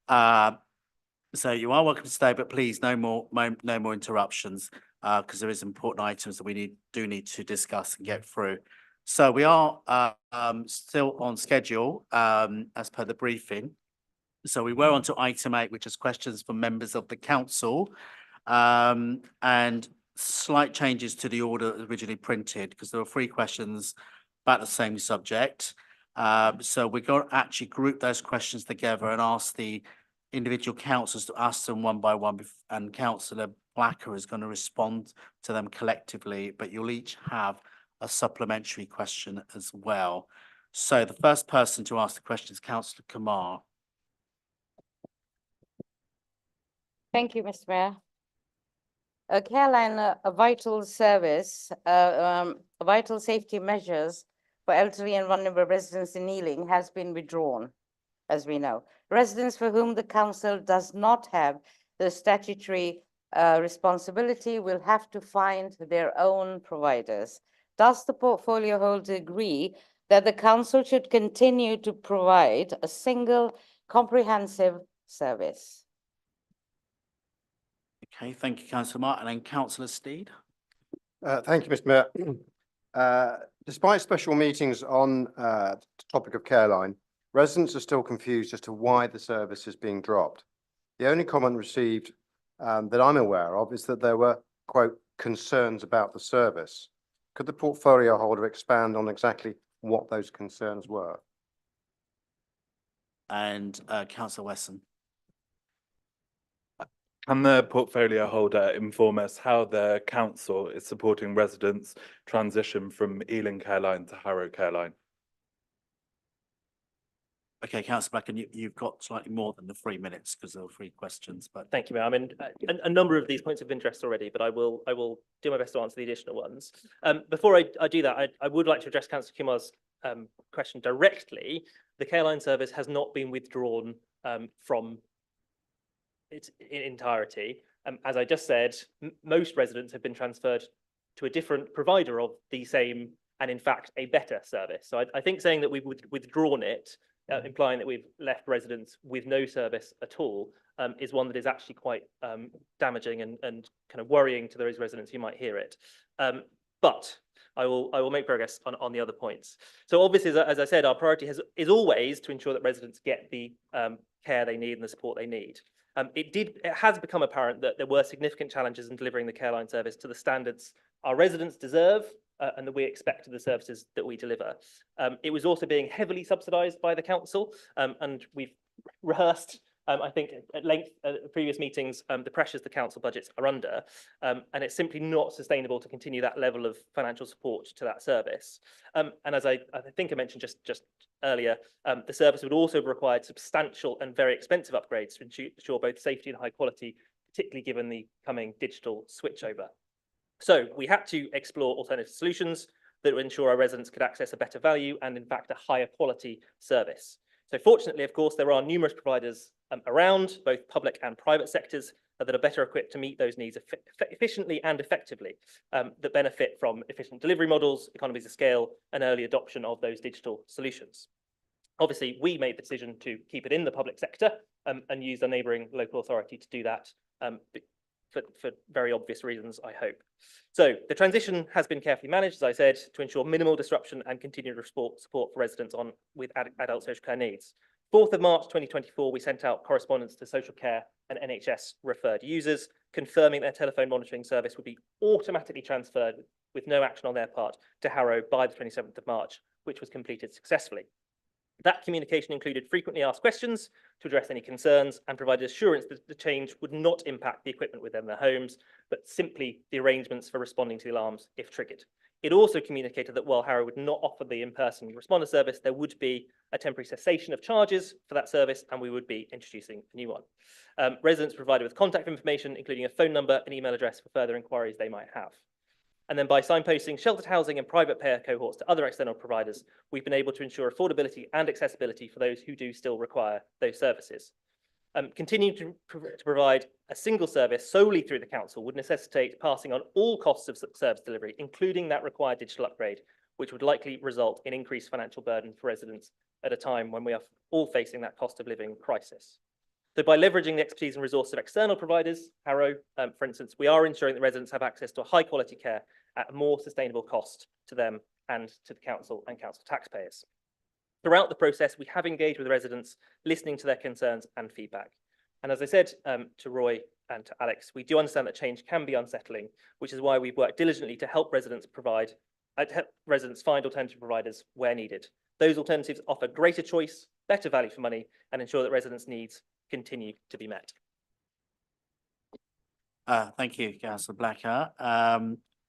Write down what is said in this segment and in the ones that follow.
So you are welcome to stay, but please no more interruptions, because there is important items that we do need to discuss and get through. So we are still on schedule as per the briefing. So we were on to item 8, which is questions from members of the council, and slight changes to the order originally printed because there were 3 questions about the same subject. So we're going to actually group those questions together and ask the individual councillors to ask them one by one, and Councillor Blacker is going to respond to them collectively, but you'll each have a supplementary question as well. So the first person to ask the question is Councillor Kamar. Thank you, Mr. Mayor. Caroline, a vital service, vital safety measures for elderly and vulnerable residents in Ealing has been withdrawn, as we know. Residents for whom the council does not have the statutory responsibility will have to find their own providers. Does the portfolio holder agree that the council should continue to provide a single comprehensive service? Okay, thank you, Councillor Martin. And Councillor Steed. Thank you, Mr. Mayor. Despite special meetings on the topic of Careline, residents are still confused as to why the service is being dropped. The only comment received that I'm aware of is that there were, quote, concerns about the service. Could the portfolio holder expand on exactly what those concerns were? And Councillor Wesson. Can the portfolio holder inform us how the council is supporting residents transition from Ealing Careline to Harrow Careline? Okay, Councillor Black, and you've got slightly more than the 3 minutes because there were 3 questions. But thank you, Mayor. I mean, a number of these points of interest already, but I will do my best to answer the additional ones. Before I do that, I would like to address Councillor Kimar's question directly. The Careline service has not been withdrawn from its entirety. As I just said, most residents have been transferred to a different provider of the same and in fact a better service. So I think saying that we've withdrawn it, implying that we've left residents with no service at all, is one that is actually quite damaging and kind of worrying to those residents who might hear it. But I will make progress on the other points. So obviously, as I said, our priority is always to ensure that residents get the care they need and the support they need. It has become apparent that there were significant challenges in delivering the Careline service to the standards our residents deserve and that we expect of the services that we deliver. It was also being heavily subsidised by the council, and we've rehearsed, I think, at length at previous meetings, the pressures the council budgets are under, and it's simply not sustainable to continue that level of financial support to that service. And as I think I mentioned just earlier, the service would also have required substantial and very expensive upgrades to ensure both safety and high quality, particularly given the coming digital switchover. So we had to explore alternative solutions that would ensure our residents could access a better value and, in fact, a higher quality service. So fortunately, of course, there are numerous providers around, both public and private sectors, that are better equipped to meet those needs efficiently and effectively, that benefit from efficient delivery models, economies of scale, and early adoption of those digital solutions. Obviously, we made the decision to keep it in the public sector and use the neighbouring local authority to do that for very obvious reasons, I hope. So the transition has been carefully managed, as I said, to ensure minimal disruption and continued support for residents with adult social care needs. 4th of March 2024, we sent out correspondence to social care and NHS referred users, confirming their telephone monitoring service would be automatically transferred with no action on their part to Harrow by the 27th of March, which was completed successfully. That communication included frequently asked questions to address any concerns and provided assurance that the change would not impact the equipment within their homes, but simply the arrangements for responding to the alarms if triggered. It also communicated that while Harrow would not offer the in-person responder service, there would be a temporary cessation of charges for that service, and we would be introducing a new one. Residents provided with contact information, including a phone number and email address for further inquiries they might have. And then by signposting sheltered housing and private payer cohorts to other external providers, we've been able to ensure affordability and accessibility for those who do still require those services. Continuing to provide a single service solely through the council would necessitate passing on all costs of service delivery, including that required digital upgrade, which would likely result in increased financial burden for residents at a time when we are all facing that cost of living crisis. So by leveraging the expertise and resource of external providers, Harrow, for instance, we are ensuring that residents have access to a high quality care at a more sustainable cost to them and to the council and council taxpayers. Throughout the process, we have engaged with residents, listening to their concerns and feedback. And as I said to Roy and to Alex, we do understand that change can be unsettling, which is why we've worked diligently to help residents find alternative providers where needed. Those alternatives offer greater choice, better value for money, and ensure that residents' needs continue to be met. Thank you, Councillor Blacker.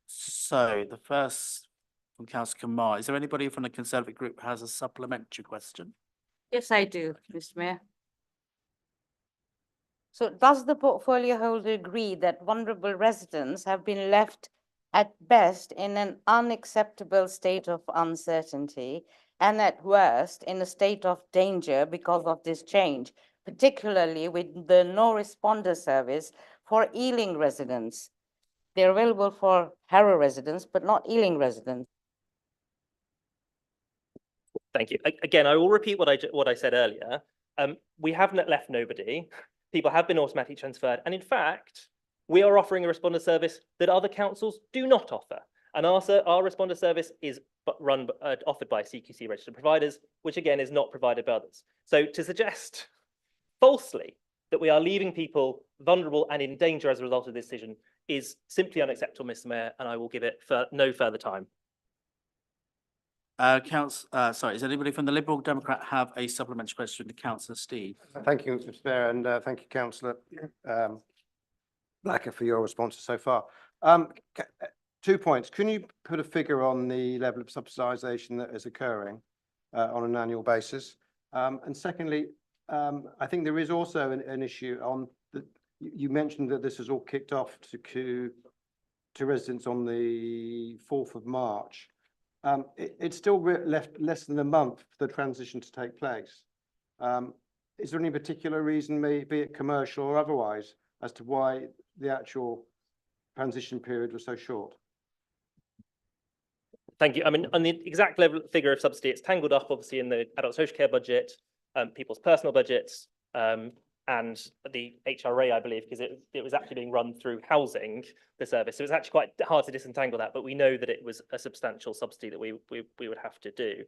So the first from Councillor Kamar. Is there anybody from the Conservative group who has a supplementary question? Yes, I do, Mr. Mayor. So does the portfolio holder agree that vulnerable residents have been left at best in an unacceptable state of uncertainty and at worst in a state of danger because of this change, particularly with the no responder service for Ealing residents? They're available for Harrow residents, but not Ealing residents. Thank you. Again, I will repeat what I said earlier. We haven't left nobody. People have been automatically transferred. And in fact, we are offering a responder service that other councils do not offer. And our responder service is offered by CQC registered providers, which again is not provided by others. So to suggest falsely that we are leaving people vulnerable and in danger as a result of this decision is simply unacceptable, Mr. Mayor, and I will give it no further time. Sorry, does anybody from the Liberal Democrat have a supplementary question to Councillor Steve? Thank you, Mr. Mayor, and thank you, Councillor Blacker, for your responses so far. 2 points. Can you put a figure on the level of subsidisation that is occurring on an annual basis? And secondly, I think there is also an issue on the, you mentioned that this has all kicked off to residents on the 4th of March. It's still left less than a month for the transition to take place. Is there any particular reason, be it commercial or otherwise, as to why the actual transition period was so short? Thank you. I mean, on the exact level figure of subsidy, it's tangled up obviously in the adult social care budget, people's personal budgets, and the HRA, I believe, because it was actually being run through housing, the service. So it's actually quite hard to disentangle that, but we know that it was a substantial subsidy that we would have to do.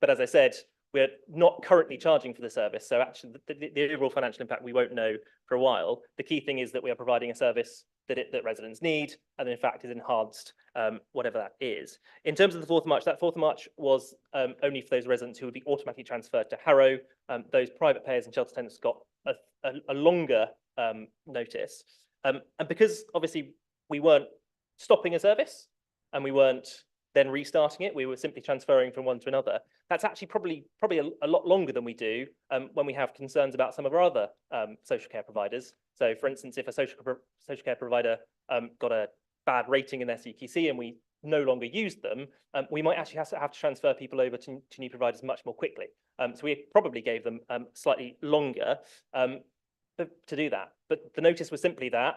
But as I said, we're not currently charging for the service. So actually the overall financial impact, we won't know for a while. The key thing is that we are providing a service that residents need, and in fact is enhanced, whatever that is. In terms of the 4th of March, that 4th of March was only for those residents who would be automatically transferred to Harrow. Those private payers and shelter tenants got a longer notice. And because obviously we weren't stopping a service and we weren't then restarting it, we were simply transferring from one to another. That's actually probably a lot longer than we do when we have concerns about some of our other social care providers. So for instance, if a social care provider got a bad rating in their CQC and we no longer used them, we might actually have to transfer people over to new providers much more quickly. So we probably gave them slightly longer to do that. But the notice was simply that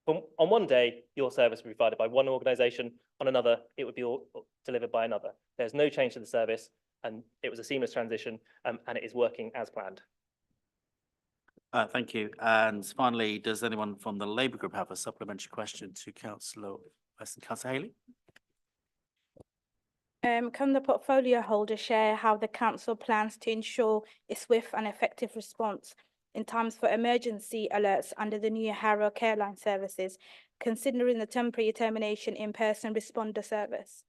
on one day, your service would be provided by one organisation, on another, it would be all delivered by another. There's no change to the service, and it was a seamless transition, and it is working as planned. Thank you. And finally, does anyone from the Labour group have a supplementary question to Councillor Weston? Councillor Haley? Can the portfolio holder share how the council plans to ensure a swift and effective response in times for emergency alerts under the new Harrow Careline services, considering the temporary termination in-person responder service?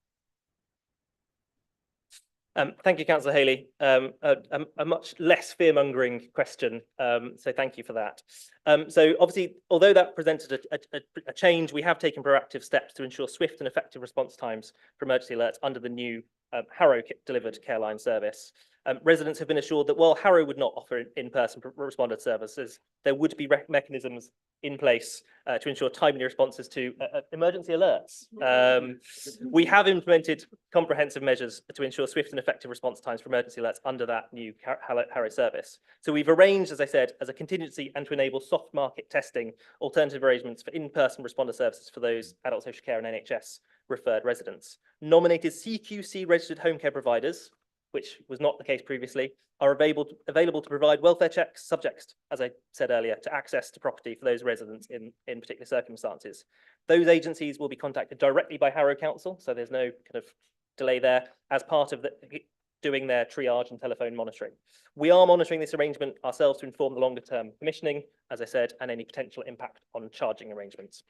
Thank you, Councillor Haley. A much less fear-mongering question, so thank you for that. So obviously, although that presented a change, we have taken proactive steps to ensure swift and effective response times for emergency alerts under the new Harrow-delivered Careline service. Residents have been assured that while Harrow would not offer in-person responder services, there would be mechanisms in place to ensure timely responses to emergency alerts. We have implemented comprehensive measures to ensure swift and effective response times for emergency alerts under that new Harrow service. So we've arranged, as I said, as a contingency and to enable soft market testing, alternative arrangements for in-person responder services for those adult social care and NHS referred residents. Nominated CQC registered home care providers which was not the case previously, are available to provide welfare checks subject, as I said earlier, to access to property for those residents in particular circumstances. Those agencies will be contacted directly by Harrow Council, so there's no kind of delay there, as part of doing their triage and telephone monitoring. We are monitoring this arrangement ourselves to inform the longer term commissioning, as I said, and any potential impact on charging arrangements.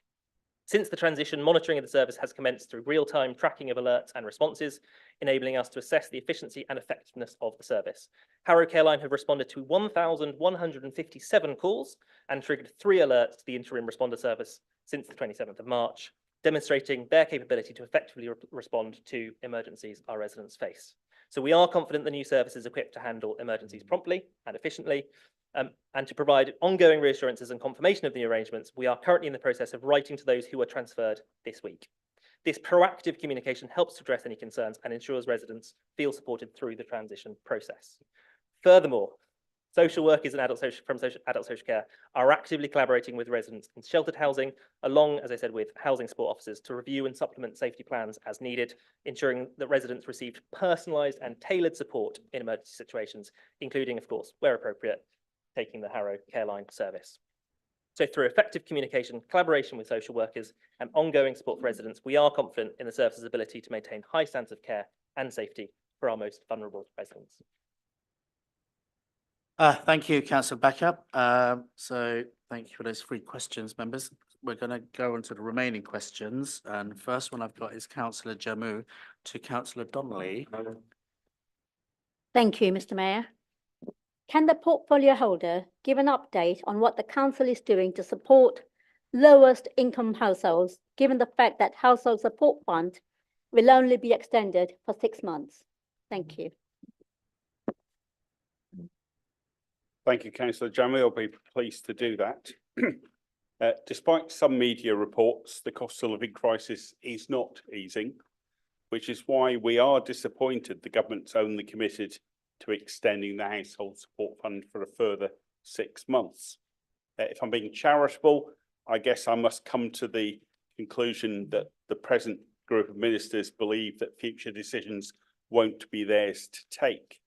Since the transition, monitoring of the service has commenced through real-time tracking of alerts and responses, enabling us to assess the efficiency and effectiveness of the service. Harrow Careline have responded to 1,157 calls and triggered 3 alerts to the interim responder service since the 27th of March, demonstrating their capability to effectively respond to emergencies our residents face. So we are confident the new service is equipped to handle emergencies promptly and efficiently, and to provide ongoing reassurances and confirmation of the arrangements. We are currently in the process of writing to those who were transferred this week. This proactive communication helps to address any concerns and ensures residents feel supported through the transition process. Furthermore, social workers and adult social care are actively collaborating with residents in sheltered housing, along, as I said, with housing support officers to review and supplement safety plans as needed, ensuring that residents received personalised and tailored support in emergency situations, including, of course, where appropriate, taking the Harrow Careline service. So through effective communication, collaboration with social workers and ongoing support for residents, we are confident in the service's ability to maintain high standards of care and safety for our most vulnerable residents. Thank you, Councillor Becker. So thank you for those 3 questions, members. We're going to go on to the remaining questions. And the first one I've got is Councillor Jamu to Councillor Donnelly. Thank you, Mr. Mayor. Can the portfolio holder give an update on what the council is doing to support lowest income households, given the fact that household support fund will only be extended for 6 months? Thank you. Thank you, Councillor Jammeh. I'll be pleased to do that. Despite some media reports, the cost of living crisis is not easing, which is why we are disappointed the government's only committed to extending the household support fund for a further 6 months. If I'm being charitable, I guess I must come to the conclusion that the present group of ministers believe that future decisions won't be theirs to take.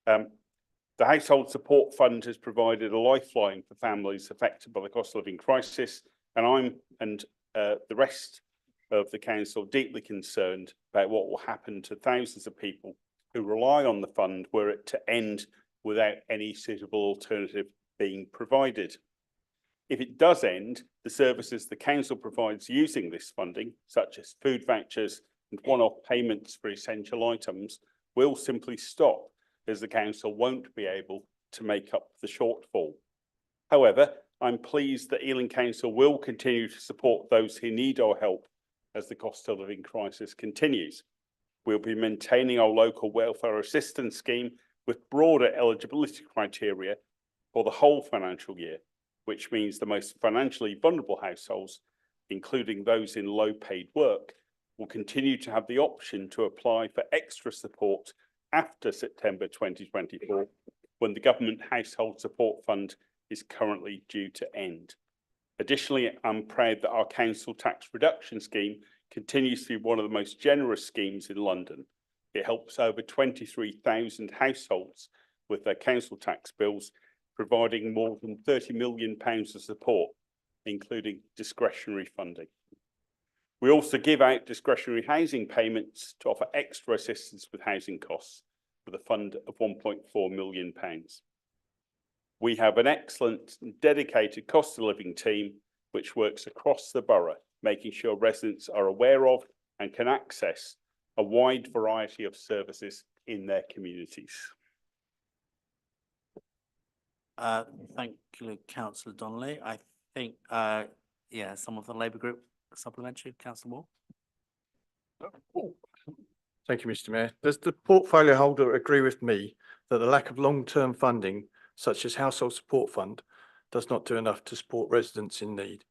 The household support fund has provided a lifeline for families affected by the cost of living crisis, and I'm and the rest of the council deeply concerned about what will happen to thousands of people who rely on the fund were it to end without any suitable alternative being provided. If it does end, the services the council provides using this funding, such as food vouchers and one-off payments for essential items, will simply stop, as the council won't be able to make up the shortfall. However, I'm pleased that Ealing Council will continue to support those who need our help as the cost of living crisis continues. We'll be maintaining our local welfare assistance scheme with broader eligibility criteria for the whole financial year, which means the most financially vulnerable households, including those in low paid work, will continue to have the option to apply for extra support after September 2024, when the Government Household Support Fund is currently due to end. Additionally, I'm proud that our council tax reduction scheme continues to be one of the most generous schemes in London. It helps over 23,000 households with their council tax bills, providing more than £30 million of support, including discretionary funding. We also give out discretionary housing payments to offer extra assistance with housing costs with a fund of £1.4 million. We have an excellent and dedicated cost of living team which works across the borough, making sure residents are aware of and can access a wide variety of services in their communities. Thank you, Councillor Donnelly. I think, yeah, some of the Labour Group supplementary, Councillor Moore. Thank you, Mr. Mayor. Does the portfolio holder agree with me that the lack of long-term funding, such as Household Support Fund, does not do enough to support residents in need?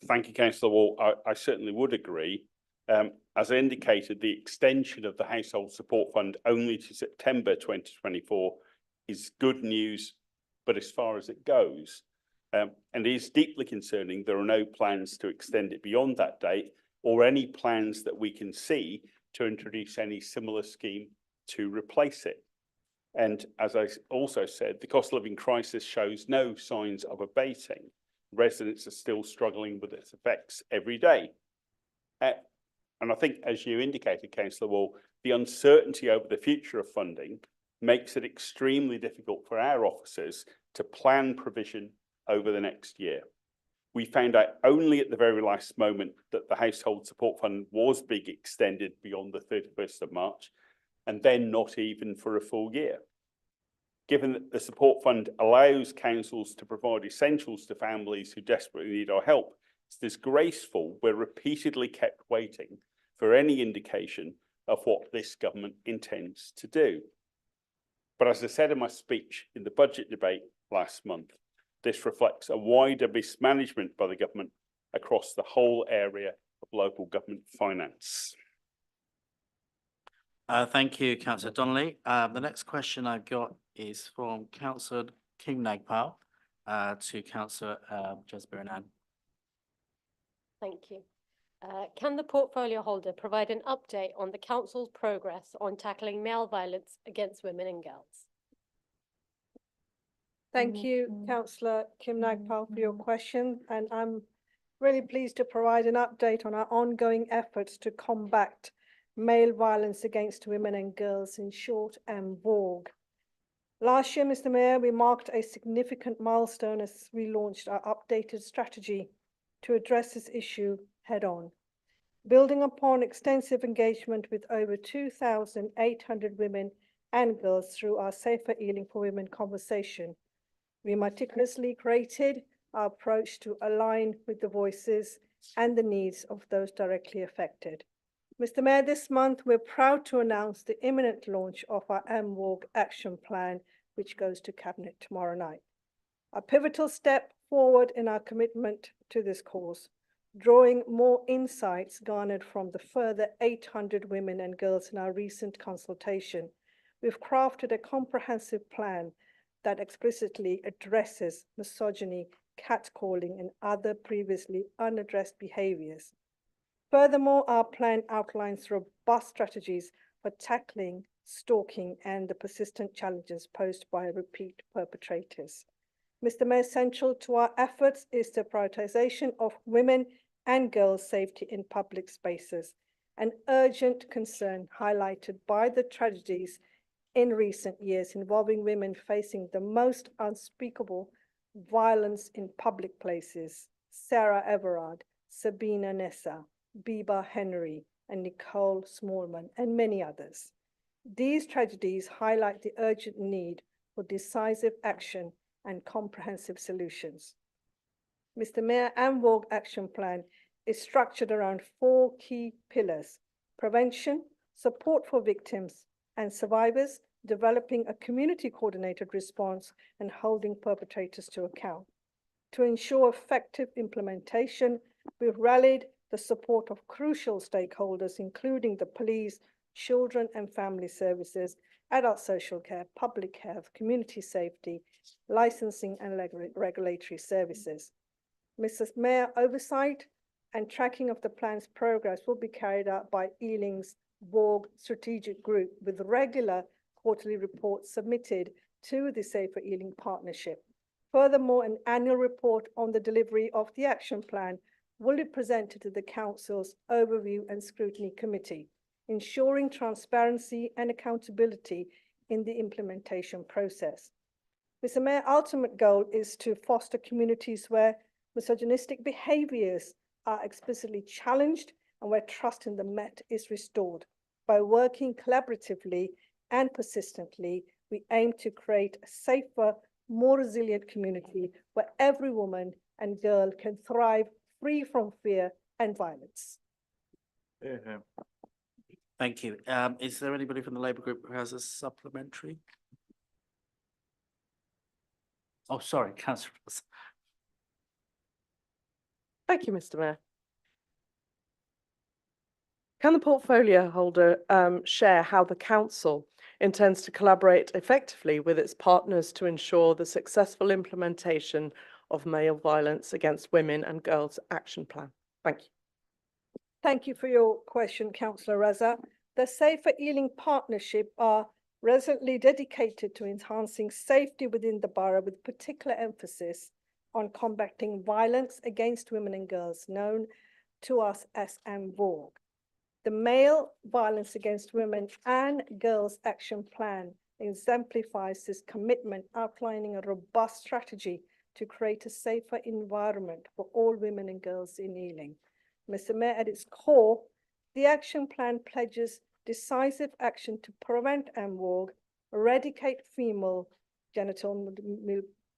Thank you, Councillor Wall. I certainly would agree. As I indicated, the extension of the Household Support Fund only to September 2024 is good news, but as far as it goes, and it is deeply concerning, there are no plans to extend it beyond that date or any plans that we can see to introduce any similar scheme to replace it. And as I also said, the cost of living crisis shows no signs of abating. Residents are still struggling with its effects every day. And I think, as you indicated, Councillor Wall, the uncertainty over the future of funding makes it extremely difficult for our officers to plan provision over the next year. We found out only at the very last moment that the Household Support Fund was being extended beyond the 31st of March, and then not even for a full year. Given that the support fund allows councils to provide essentials to families who desperately need our help, it's disgraceful we're repeatedly kept waiting for any indication of what this government intends to do. But as I said in my speech in the budget debate last month, this reflects a wider mismanagement by the government across the whole area of local government finance. Thank you, Councillor Donnelly. The next question I've got is from Councillor Kim Nagpal to Councillor Jasbir Anand. Thank you. Can the portfolio holder provide an update on the council's progress on tackling male violence against women and girls? Thank you, Councillor Kim Nagpal, for your question, and I'm really pleased to provide an update on our ongoing efforts to combat male violence against women and girls, in short, MVOG. Last year, Mr. Mayor, we marked a significant milestone as we launched our updated strategy to address this issue head-on. Building upon extensive engagement with over 2,800 women and girls through our Safer Ealing for Women conversation, we meticulously created our approach to align with the voices and the needs of those directly affected. Mr. Mayor, this month we're proud to announce the imminent launch of our MVOG action plan, which goes to Cabinet tomorrow night. A pivotal step forward in our commitment to this cause, drawing more insights garnered from the further 800 women and girls in our recent consultation. We've crafted a comprehensive plan that explicitly addresses misogyny, catcalling, and other previously unaddressed behaviors. Furthermore, our plan outlines robust strategies for tackling stalking and the persistent challenges posed by repeat perpetrators. Mr. Mayor, central to our efforts is the prioritization of women and girls' safety in public spaces, an urgent concern highlighted by the tragedies in recent years involving women facing the most unspeakable violence in public places: Sarah Everard, Sabina Nessa, Biba Henry, and Nicole Smallman, and many others. These tragedies highlight the urgent need for decisive action and comprehensive solutions. Mr. Mayor, MVOG Action Plan is structured around 4 key pillars: prevention, support for victims and survivors, developing a community-coordinated response, and holding perpetrators to account. To ensure effective implementation, we've rallied the support of crucial stakeholders, including the police, children and family services, adult social care, public health, community safety, licensing and regulatory services. Mrs. Mayor, oversight and tracking of the plan's progress will be carried out by Ealing's VOG strategic group, with regular quarterly reports submitted to the Safer Ealing Partnership. Furthermore, an annual report on the delivery of the action plan will be presented to the Council's Overview and Scrutiny Committee, ensuring transparency and accountability in the implementation process. Mr. Mayor, ultimate goal is to foster communities where misogynistic behaviours are explicitly challenged and where trust in the Met is restored. By working collaboratively and persistently, we aim to create a safer, more resilient community where every woman and girl can thrive free from fear and violence. Thank you. Is there anybody from the Labour Group who has a supplementary? Oh, sorry, Councillor. Thank you, Mr. Mayor. Can the portfolio holder share how the council intends to collaborate effectively with its partners to ensure the successful implementation of male violence against women and girls action plan? Thank you. Thank you for your question, Councillor Raza. The Safer Ealing Partnership are resolutely dedicated to enhancing safety within the borough with particular emphasis on combating violence against women and girls, known to us as MVOG. The Male Violence Against Women and Girls Action Plan exemplifies this commitment, outlining a robust strategy to create a safer environment for all women and girls in Ealing. Mr. Mayor, at its core, the action plan pledges decisive action to prevent MVOG, eradicate female genital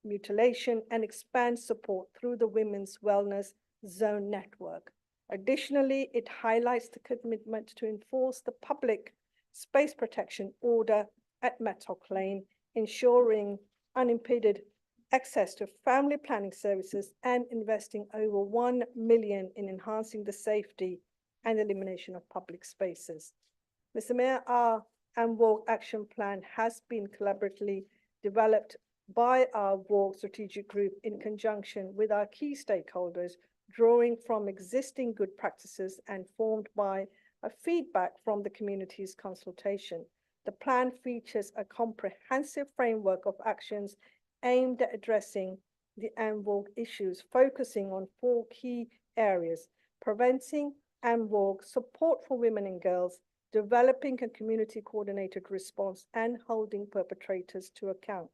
mutilation, and expand support through the Women's Wellness Zone Network. Additionally, it highlights the commitment to enforce the public space protection order at Mattock Lane, ensuring unimpeded access to family planning services and investing over 1 million in enhancing the safety and elimination of public spaces. Mr. Mayor, our MVOG action plan has been collaboratively developed by our VOG strategic group in conjunction with our key stakeholders, drawing from existing good practices and formed by a feedback from the community's consultation. The plan features a comprehensive framework of actions aimed at addressing the MVOG issues, focusing on 4 key areas: preventing MVOG, support for women and girls, developing a community coordinated response, and holding perpetrators to account.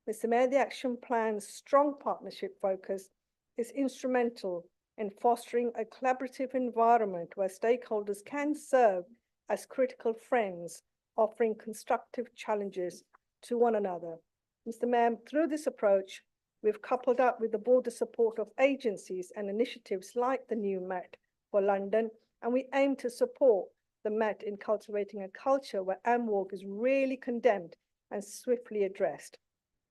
Mr. Mayor, the action plan's strong partnership focus is instrumental in fostering a collaborative environment where stakeholders can serve as critical friends, offering constructive challenges to one another. Mr. Mayor, through this approach, we've coupled up with the broader support of agencies and initiatives like the new Met for London, and we aim to support the Met in cultivating a culture where MVOG is really condemned and swiftly addressed.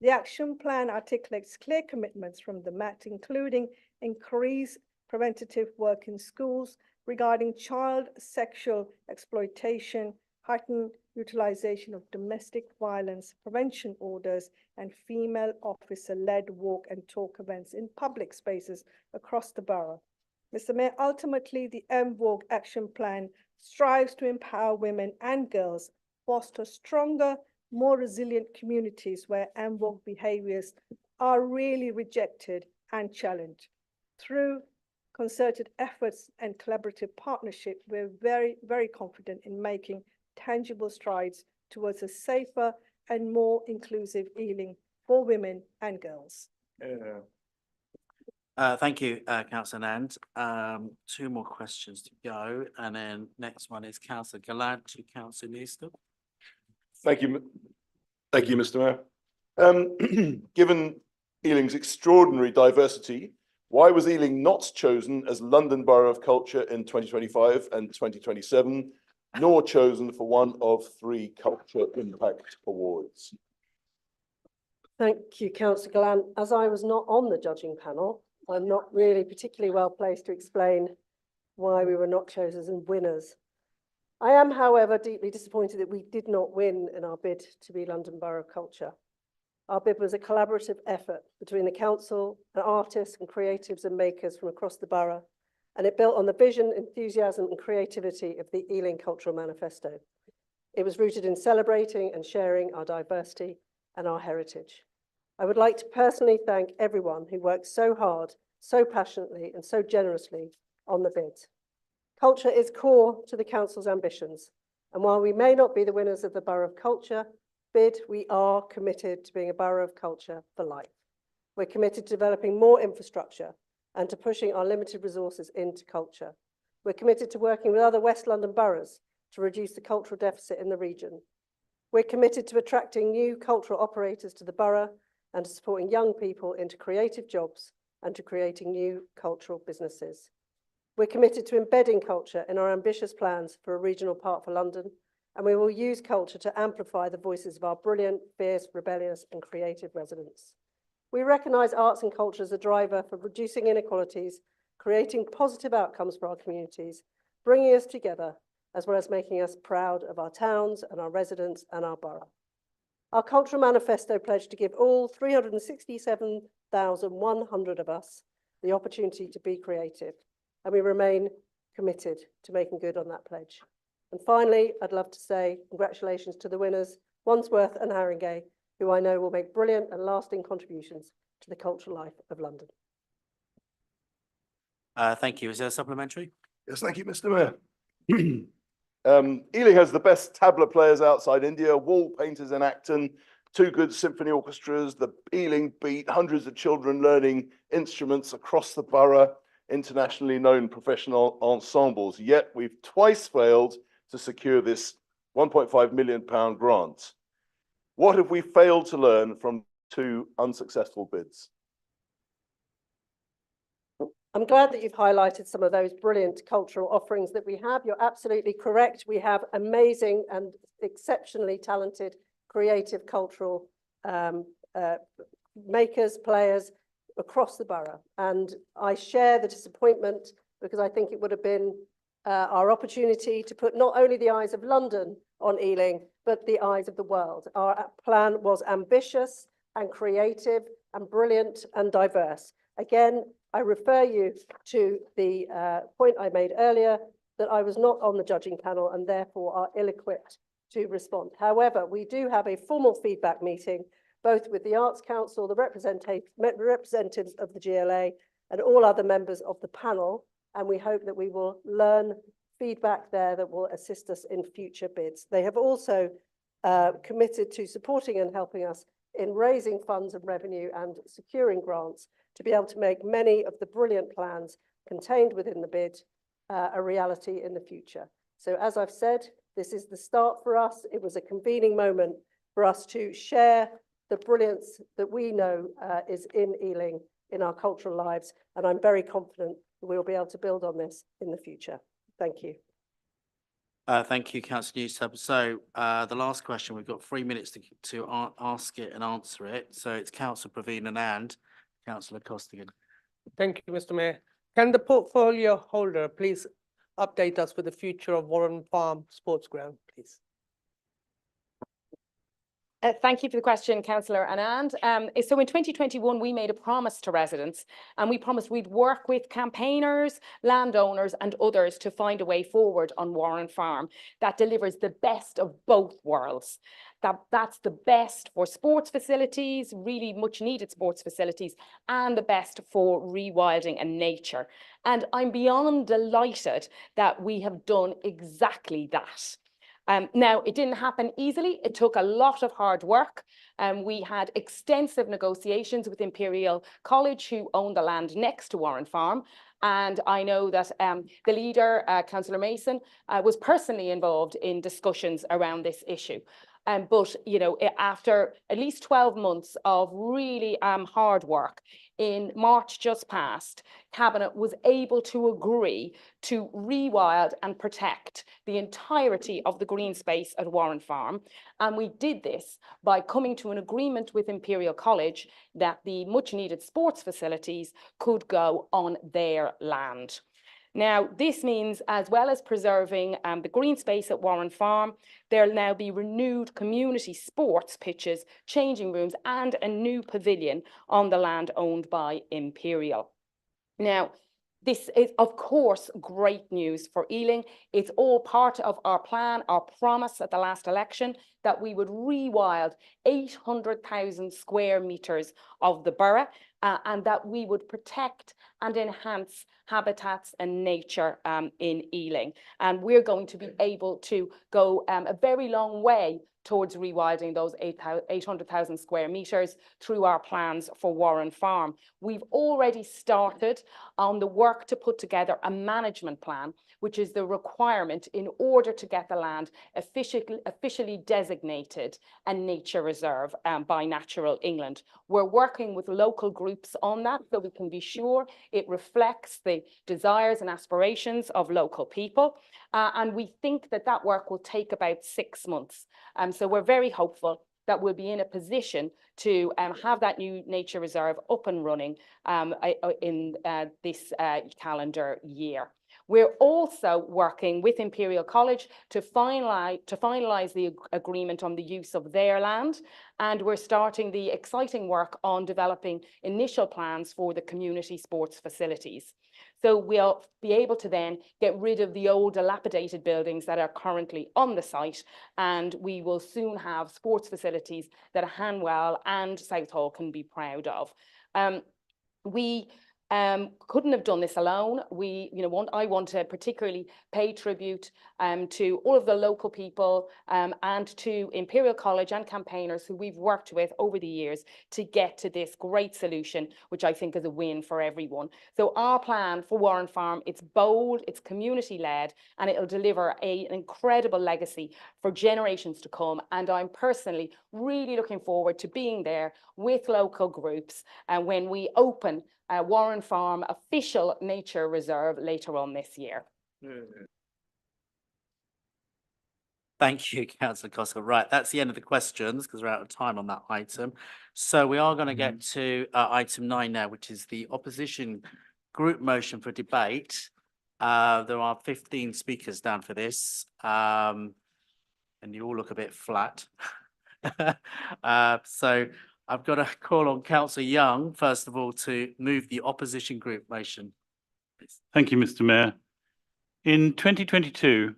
The action plan articulates clear commitments from the Met, including increased preventative work in schools regarding child sexual exploitation, heightened utilization of domestic violence prevention orders, and female officer-led walk and talk events in public spaces across the borough. Mr. Mayor, ultimately, the MVOG action plan strives to empower women and girls, foster stronger, more resilient communities where MVOG behaviors are really rejected and challenged. Through concerted efforts and collaborative partnership, we're very, very confident in making tangible strides towards a safer and more inclusive Ealing for women and girls. Thank you, Councillor Nand. 2 more questions to go, and then next one is Councillor Gallant to Councillor Newsted. Thank you, Mr. Mayor. Given Ealing's extraordinary diversity, why was Ealing not chosen as London Borough of Culture in 2025 and 2027, nor chosen for one of 3 Culture Impact Awards? Thank you, Councillor Gallant. As I was not on the judging panel, I'm not really particularly well placed to explain why we were not chosen as winners. I am, however, deeply disappointed that we did not win in our bid to be London Borough of Culture. Our bid was a collaborative effort between the council and artists and creatives and makers from across the borough, and it built on the vision, enthusiasm and creativity of the Ealing Cultural Manifesto. It was rooted in celebrating and sharing our diversity and our heritage. I would like to personally thank everyone who worked so hard, so passionately and so generously on the bid. Culture is core to the council's ambitions, and while we may not be the winners of the Borough of Culture bid, we are committed to being a Borough of Culture for life. We're committed to developing more infrastructure and to pushing our limited resources into culture. We're committed to working with other West London boroughs to reduce the cultural deficit in the region. We're committed to attracting new cultural operators to the borough and to supporting young people into creative jobs and to creating new cultural businesses. We're committed to embedding culture in our ambitious plans for a regional park for London, and we will use culture to amplify the voices of our brilliant, fierce, rebellious and creative residents. We recognise arts and culture as a driver for reducing inequalities, creating positive outcomes for our communities, bringing us together, as well as making us proud of our towns and our residents and our borough. Our Cultural Manifesto pledged to give all 367,100 of us the opportunity to be creative, and we remain committed to making good on that pledge. And finally, I'd love to say congratulations to the winners, Wandsworth and Haringey, who I know will make brilliant and lasting contributions to the cultural life of London. Thank you. Is there a supplementary? Yes, thank you, Mr. Mayor. Ealing has the best tabla players outside India, wall painters in Acton, 2 good symphony orchestras, the Ealing Beat, hundreds of children learning instruments across the borough, internationally known professional ensembles. Yet we've twice failed to secure this £1.5 million grant. What have we failed to learn from 2 unsuccessful bids? I'm glad that you've highlighted some of those brilliant cultural offerings that we have. You're absolutely correct. We have amazing and exceptionally talented creative cultural makers, players across the borough. And I share the disappointment because I think it would have been our opportunity to put not only the eyes of London on Ealing, but the eyes of the world. Our plan was ambitious and creative and brilliant and diverse. Again, I refer you to the point I made earlier that I was not on the judging panel and therefore are ill-equipped to respond. However, we do have a formal feedback meeting, both with the Arts Council, the representatives of the GLA and all other members of the panel. And we hope that we will learn feedback there that will assist us in future bids. They have also committed to supporting and helping us in raising funds and revenue and securing grants to be able to make many of the brilliant plans contained within the bid a reality in the future. So as I've said, this is the start for us. It was a convening moment for us to share the brilliance that we know is in Ealing, in our cultural lives. And I'm very confident that we'll be able to build on this in the future. Thank you. Thank you, Councillor Newsome. So the last question, we've got 3 minutes to ask it and answer it. So it's Councillor Praveen Anand, Councillor Costigan. Thank you, Mr. Mayor. Can the portfolio holder please update us with the future of Warren Farm Sports Ground, please? Thank you for the question, Councillor Anand. So in 2021, we made a promise to residents and we promised we'd work with campaigners, landowners and others to find a way forward on Warren Farm that delivers the best of both worlds. That's the best for sports facilities, really much needed sports facilities, and the best for rewilding and nature. And I'm beyond delighted that we have done exactly that. Now, it didn't happen easily. It took a lot of hard work. We had extensive negotiations with Imperial College, who own the land next to Warren Farm. And I know that the leader, Councillor Mason, was personally involved in discussions around this issue. But, you know, after at least 12 months of really hard work, in March just past, Cabinet was able to agree to rewild and protect the entirety of the green space at Warren Farm. And we did this by coming to an agreement with Imperial College that the much needed sports facilities could go on their land. Now, this means, as well as preserving the green space at Warren Farm, there'll now be renewed community sports pitches, changing rooms, and a new pavilion on the land owned by Imperial. Now, this is, of course, great news for Ealing. It's all part of our plan, our promise at the last election, that we would rewild 800,000 square metres of the borough and that we would protect and enhance habitats and nature in Ealing. And we're going to be able to go a very long way towards rewilding those 800,000 square metres through our plans for Warren Farm. We've already started on the work to put together a management plan, which is the requirement in order to get the land officially designated a nature reserve by Natural England. We're working with local groups on that so we can be sure it reflects the desires and aspirations of local people. And we think that that work will take about 6 months. So we're very hopeful that we'll be in a position to have that new nature reserve up and running in this calendar year. We're also working with Imperial College to finalise the agreement on the use of their land, and we're starting the exciting work on developing initial plans for the community sports facilities. So we'll be able to then get rid of the old dilapidated buildings that are currently on the site, and we will soon have sports facilities that Hanwell and Southall can be proud of. We couldn't have done this alone. I want to particularly pay tribute to all of the local people and to Imperial College and campaigners who we've worked with over the years to get to this great solution, which I think is a win for everyone. So our plan for Warren Farm, it's bold, it's community-led, and it'll deliver an incredible legacy for generations to come. And I'm personally really looking forward to being there with local groups when we open Warren Farm official nature reserve later on this year. Thank you, Councillor Cosker. Right, that's the end of the questions because we're out of time on that item. So we are going to get to item 9 now, which is the opposition group motion for debate. There are 15 speakers down for this, and you all look a bit flat. So I've got to call on Councillor Young, first of all, to move the opposition group motion. Thank you, Mr. Mayor. In 2022,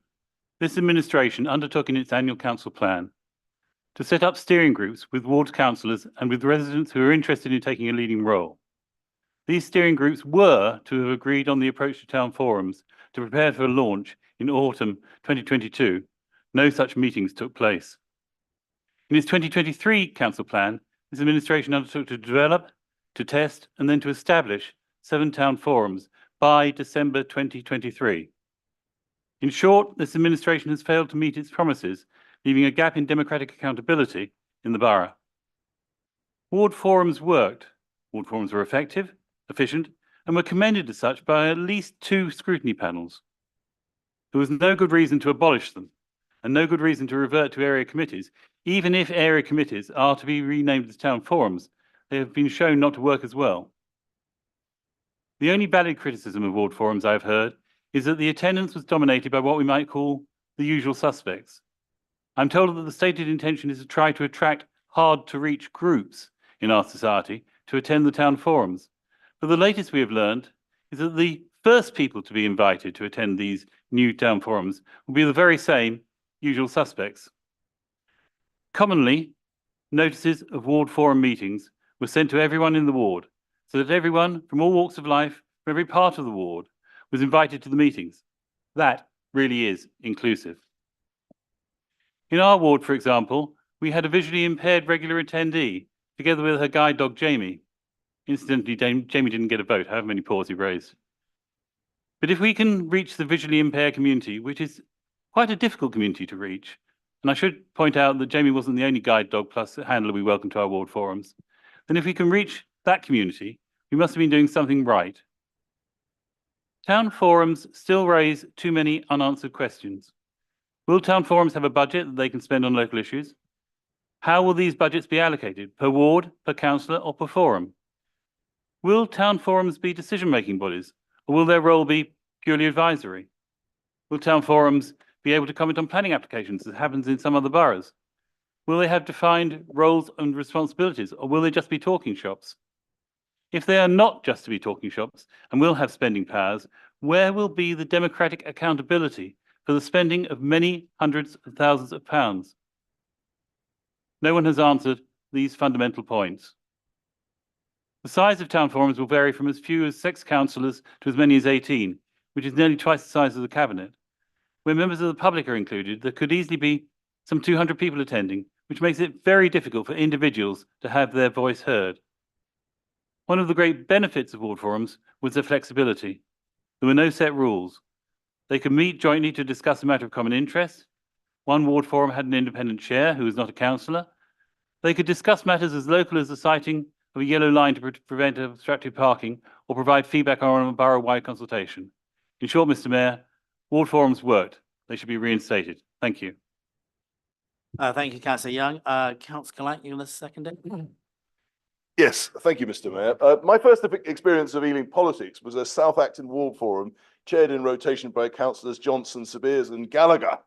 this administration undertook in its annual council plan to set up steering groups with ward councillors and with residents who are interested in taking a leading role. These steering groups were to have agreed on the approach to town forums to prepare for a launch in autumn 2022. No such meetings took place. In its 2023 council plan, this administration undertook to develop, to test, and then to establish 7 town forums by December 2023. In short, this administration has failed to meet its promises, leaving a gap in democratic accountability in the borough. Ward forums worked. Ward forums were effective, efficient, and were commended as such by at least 2 scrutiny panels. There was no good reason to abolish them, and no good reason to revert to area committees. Even if area committees are to be renamed as town forums, they have been shown not to work as well. The only valid criticism of ward forums I've heard is that the attendance was dominated by what we might call the usual suspects. I'm told that the stated intention is to try to attract hard-to-reach groups in our society to attend the town forums. But the latest we have learned is that the first people to be invited to attend these new town forums will be the very same usual suspects. Commonly, notices of ward forum meetings were sent to everyone in the ward, so that everyone from all walks of life, from every part of the ward, was invited to the meetings. That really is inclusive. In our ward, for example, we had a visually impaired regular attendee, together with her guide dog, Jamie. Incidentally, Jamie didn't get a vote, however many paws he raised. But if we can reach the visually impaired community, which is quite a difficult community to reach, and I should point out that Jamie wasn't the only guide dog plus handler we welcome to our ward forums, then if we can reach that community, we must have been doing something right. Town forums still raise too many unanswered questions. Will town forums have a budget that they can spend on local issues? How will these budgets be allocated, per ward, per councillor, or per forum? Will town forums be decision-making bodies, or will their role be purely advisory? Will town forums be able to comment on planning applications as happens in some other boroughs? Will they have defined roles and responsibilities, or will they just be talking shops? If they are not just to be talking shops and will have spending powers, where will be the democratic accountability for the spending of many hundreds of thousands of pounds? No one has answered these fundamental points. The size of town forums will vary from as few as 6 councillors to as many as 18, which is nearly twice the size of the cabinet. Where members of the public are included, there could easily be some 200 people attending, which makes it very difficult for individuals to have their voice heard. One of the great benefits of ward forums was their flexibility. There were no set rules. They could meet jointly to discuss a matter of common interest. One ward forum had an independent chair who was not a councillor. They could discuss matters as local as the sighting of a yellow line to prevent obstructive parking or provide feedback on a borough-wide consultation. In short, Mr. Mayor, ward forums worked. They should be reinstated. Thank you. Thank you, Councillor Young. Councillor Colac, you want to second it? Yes, thank you, Mr. Mayor. My first experience of Ealing politics was a South Acton Ward Forum chaired in rotation by councillors Johnson, Sebeers and Gallagher.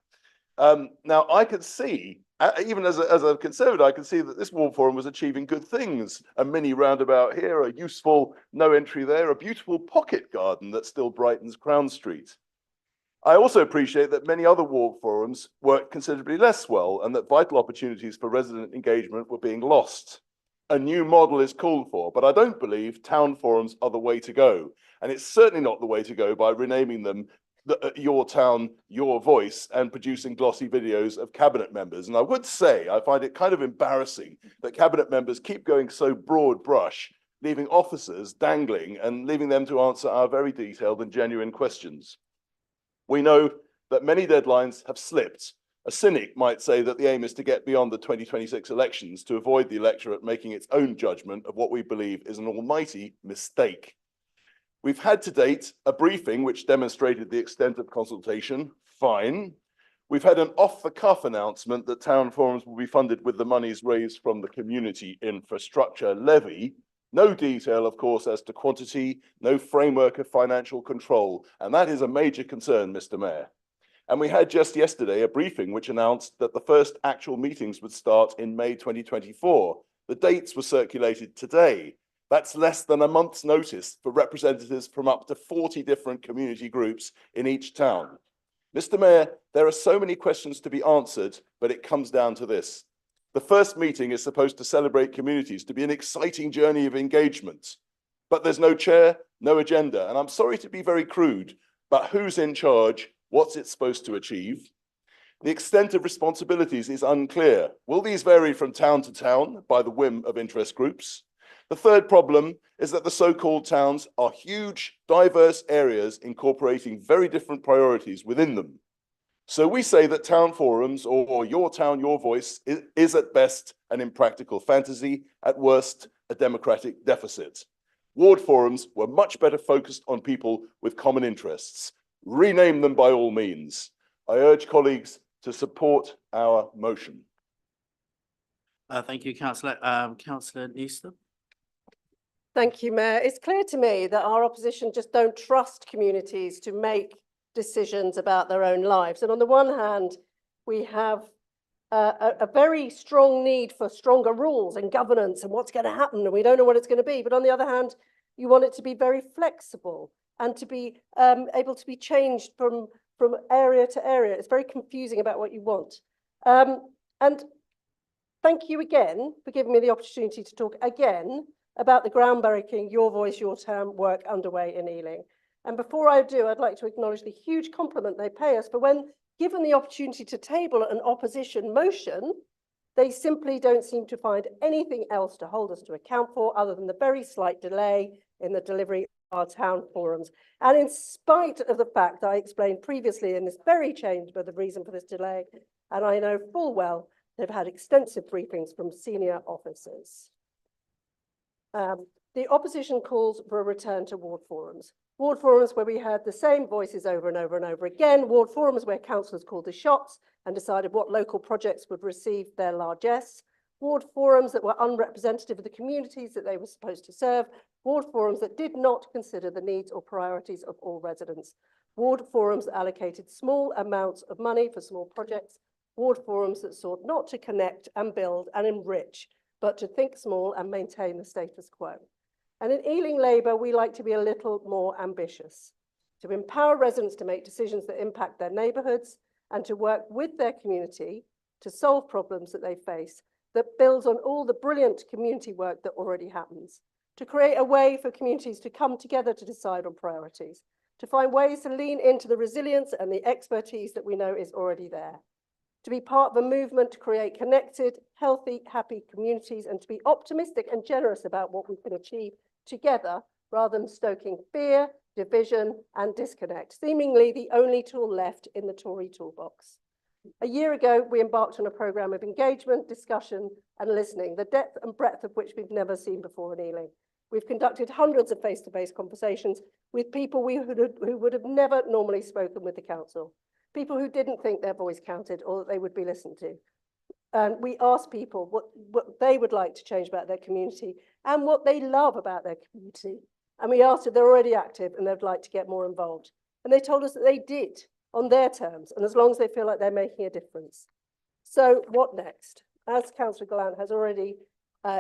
Now, I could see, even as a Conservative, I could see that this ward forum was achieving good things. A mini roundabout here, a useful no entry there, a beautiful pocket garden that still brightens Crown Street. I also appreciate that many other ward forums worked considerably less well and that vital opportunities for resident engagement were being lost. A new model is called for, but I don't believe town forums are the way to go. And it's certainly not the way to go by renaming them Your Town, Your Voice and producing glossy videos of cabinet members. And I would say, I find it kind of embarrassing that cabinet members keep going so broad brush, leaving officers dangling and leaving them to answer our very detailed and genuine questions. We know that many deadlines have slipped. A cynic might say that the aim is to get beyond the 2026 elections to avoid the electorate making its own judgment of what we believe is an almighty mistake. We've had to date a briefing which demonstrated the extent of consultation, fine. We've had an off-the-cuff announcement that town forums will be funded with the monies raised from the Community Infrastructure Levy. No detail, of course, as to quantity, no framework of financial control, and that is a major concern, Mr. Mayor. And we had just yesterday a briefing which announced that the first actual meetings would start in May 2024. The dates were circulated today. That's less than a month's notice for representatives from up to 40 different community groups in each town. Mr. Mayor, there are so many questions to be answered, but it comes down to this. The first meeting is supposed to celebrate communities, to be an exciting journey of engagement. But there's no chair, no agenda. And I'm sorry to be very crude, but who's in charge? What's it supposed to achieve? The extent of responsibilities is unclear. Will these vary from town to town by the whim of interest groups? The third problem is that the so-called towns are huge, diverse areas incorporating very different priorities within them. So we say that town forums or Your Town, Your Voice is at best an impractical fantasy, at worst a democratic deficit. Ward forums were much better focused on people with common interests. Rename them by all means. I urge colleagues to support our motion. Thank you, Councillor. Councillor Newsome. Thank you, Mayor. It's clear to me that our opposition just don't trust communities to make decisions about their own lives. And on the one hand, we have a very strong need for stronger rules and governance and what's going to happen, and we don't know what it's going to be. But on the other hand, you want it to be very flexible and to be able to be changed from area to area. It's very confusing about what you want. And thank you again for giving me the opportunity to talk again about the groundbreaking Your Voice, Your Town work underway in Ealing. And before I do, I'd like to acknowledge the huge compliment they pay us, but when given the opportunity to table an opposition motion, they simply don't seem to find anything else to hold us to account for other than the very slight delay in the delivery of our town forums. And in spite of the fact that I explained previously in this very chamber the reason for this delay, and I know full well they've had extensive briefings from senior officers. The opposition calls for a return to ward forums. Ward forums where we heard the same voices over and over and over again. Ward forums where councillors called the shots and decided what local projects would receive their largesse. Ward forums that were unrepresentative of the communities that they were supposed to serve. Ward forums that did not consider the needs or priorities of all residents. Ward forums that allocated small amounts of money for small projects. Ward forums that sought not to connect and build and enrich, but to think small and maintain the status quo. And in Ealing Labour, we like to be a little more ambitious, to empower residents to make decisions that impact their neighbourhoods and to work with their community to solve problems that they face that builds on all the brilliant community work that already happens, to create a way for communities to come together to decide on priorities, to find ways to lean into the resilience and the expertise that we know is already there, to be part of a movement to create connected, healthy, happy communities, and to be optimistic and generous about what we can achieve together rather than stoking fear, division, and disconnect, seemingly the only tool left in the Tory toolbox. A year ago, we embarked on a programme of engagement, discussion, and listening, the depth and breadth of which we've never seen before in Ealing. We've conducted hundreds of face-to-face conversations with people who would have never normally spoken with the council, people who didn't think their voice counted or that they would be listened to. And we asked people what they would like to change about their community and what they love about their community. And we asked if they're already active and they'd like to get more involved. And they told us that they did on their terms, and as long as they feel like they're making a difference. So what next? As Councillor Gallant has already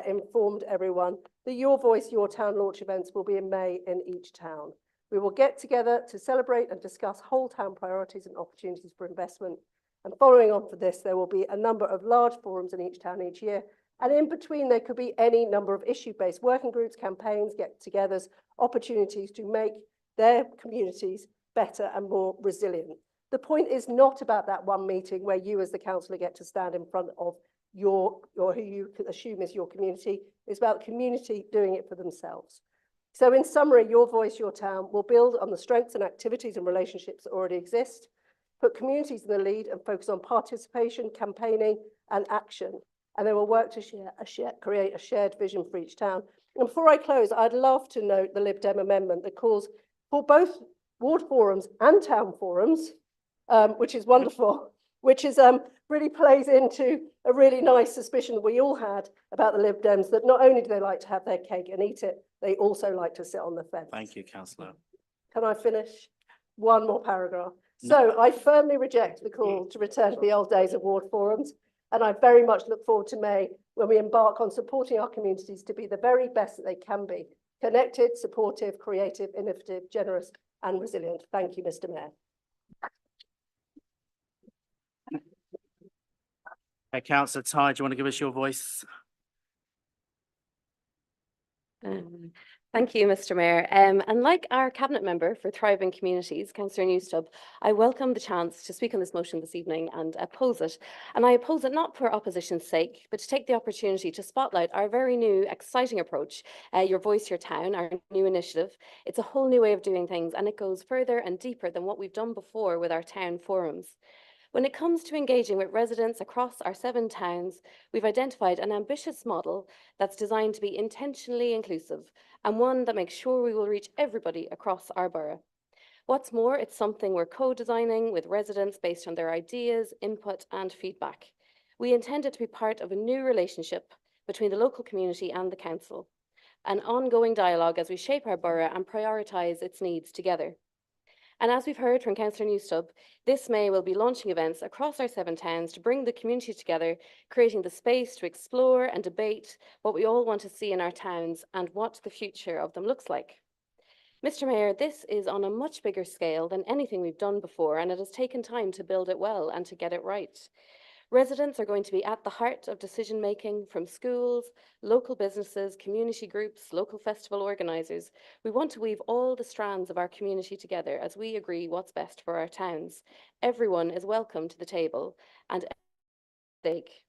informed everyone, the Your Voice, Your Town launch events will be in May in each town. We will get together to celebrate and discuss whole town priorities and opportunities for investment. And following on for this, there will be a number of large forums in each town each year. And in between, there could be any number of issue-based working groups, campaigns, get-togethers, opportunities to make their communities better and more resilient. The point is not about that one meeting where you as the councillor get to stand in front of your, or who you assume is your community. It's about the community doing it for themselves. So in summary, Your Voice, Your Town will build on the strengths and activities and relationships that already exist, put communities in the lead and focus on participation, campaigning and action. And they will work to create a shared vision for each town. And before I close, I'd love to note the Lib Dem amendment that calls for both ward forums and town forums, which is wonderful, which is really plays into a really nice suspicion that we all had about the Lib Dems, that not only do they like to have their cake and eat it, they also like to sit on the fence. Thank you, councillor. Can I finish? One more paragraph. So I firmly reject the call to return to the old days of ward forums, and I very much look forward to May when we embark on supporting our communities to be the very best that they can be: connected, supportive, creative, innovative, generous and resilient. Thank you, Mr. Mayor. Hey, Councillor Ty, do you want to give us your voice? Thank you, Mr. Mayor. And like our Cabinet Member for Thriving Communities, Councillor Newstub, I welcome the chance to speak on this motion this evening and oppose it. And I oppose it not for opposition's sake, but to take the opportunity to spotlight our very new, exciting approach, Your Voice, Your Town, our new initiative. It's a whole new way of doing things, and it goes further and deeper than what we've done before with our town forums. When it comes to engaging with residents across our 7 towns, we've identified an ambitious model that's designed to be intentionally inclusive and one that makes sure we will reach everybody across our borough. What's more, it's something we're co-designing with residents based on their ideas, input and feedback. We intend it to be part of a new relationship between the local community and the council, an ongoing dialogue as we shape our borough and prioritise its needs together. And as we've heard from Councillor Newstub, this May we'll be launching events across our 7 towns to bring the community together, creating the space to explore and debate what we all want to see in our towns and what the future of them looks like. Mr. Mayor, this is on a much bigger scale than anything we've done before, and it has taken time to build it well and to get it right. Residents are going to be at the heart of decision-making from schools, local businesses, community groups, local festival organisers. We want to weave all the strands of our community together as we agree what's best for our towns. Everyone is welcome to the table and stake.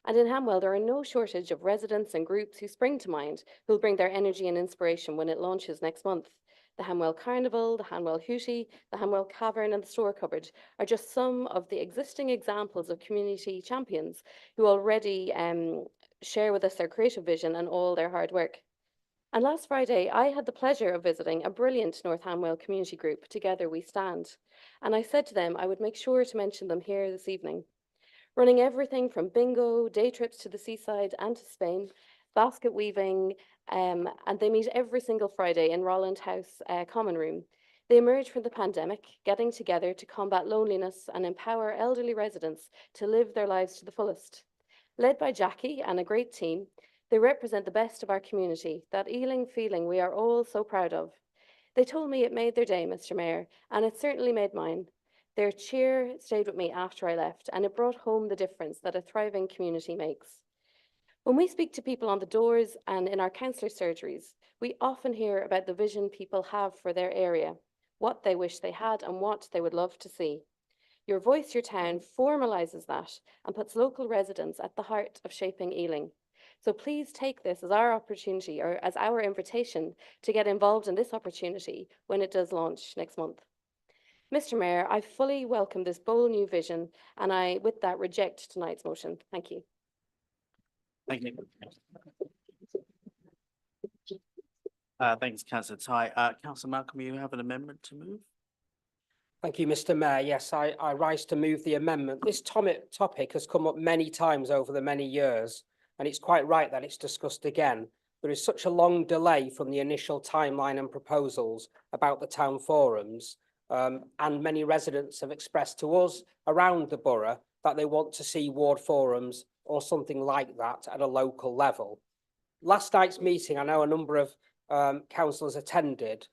And in Hamwell, there are no shortage of residents and groups who spring to mind who will bring their energy and inspiration when it launches next month. The Hamwell Carnival, the Hamwell Hootie, the Hamwell Cavern and the Store Cupboard are just some of the existing examples of community champions who already share with us their creative vision and all their hard work. And last Friday, I had the pleasure of visiting a brilliant North Hamwell community group, Together We Stand. And I said to them I would make sure to mention them here this evening. Running everything from bingo, day trips to the seaside and to Spain, basket weaving, and they meet every single Friday in Rolland House Common Room. They emerge from the pandemic, getting together to combat loneliness and empower elderly residents to live their lives to the fullest. Led by Jackie and a great team, they represent the best of our community, that Ealing feeling we are all so proud of. They told me it made their day, Mr. Mayor, and it certainly made mine. Their cheer stayed with me after I left, and it brought home the difference that a thriving community makes. When we speak to people on the doors and in our councillor surgeries, we often hear about the vision people have for their area, what they wish they had and what they would love to see. Your Voice, Your Town formalises that and puts local residents at the heart of shaping Ealing. So please take this as our opportunity or as our invitation to get involved in this opportunity when it does launch next month. Mr. Mayor, I fully welcome this bold new vision and I, with that, reject tonight's motion. Thank you. Thank you. Thanks, Councillor Ty. Councillor Malcolm, you have an amendment to move? Thank you, Mr. Mayor. Yes, I rise to move the amendment. This topic has come up many times over the many years, and it's quite right that it's discussed again. There is such a long delay from the initial timeline and proposals about the town forums And many residents have expressed to us around the borough that they want to see ward forums or something like that at a local level. Last night's meeting, I know a number of councillors attended,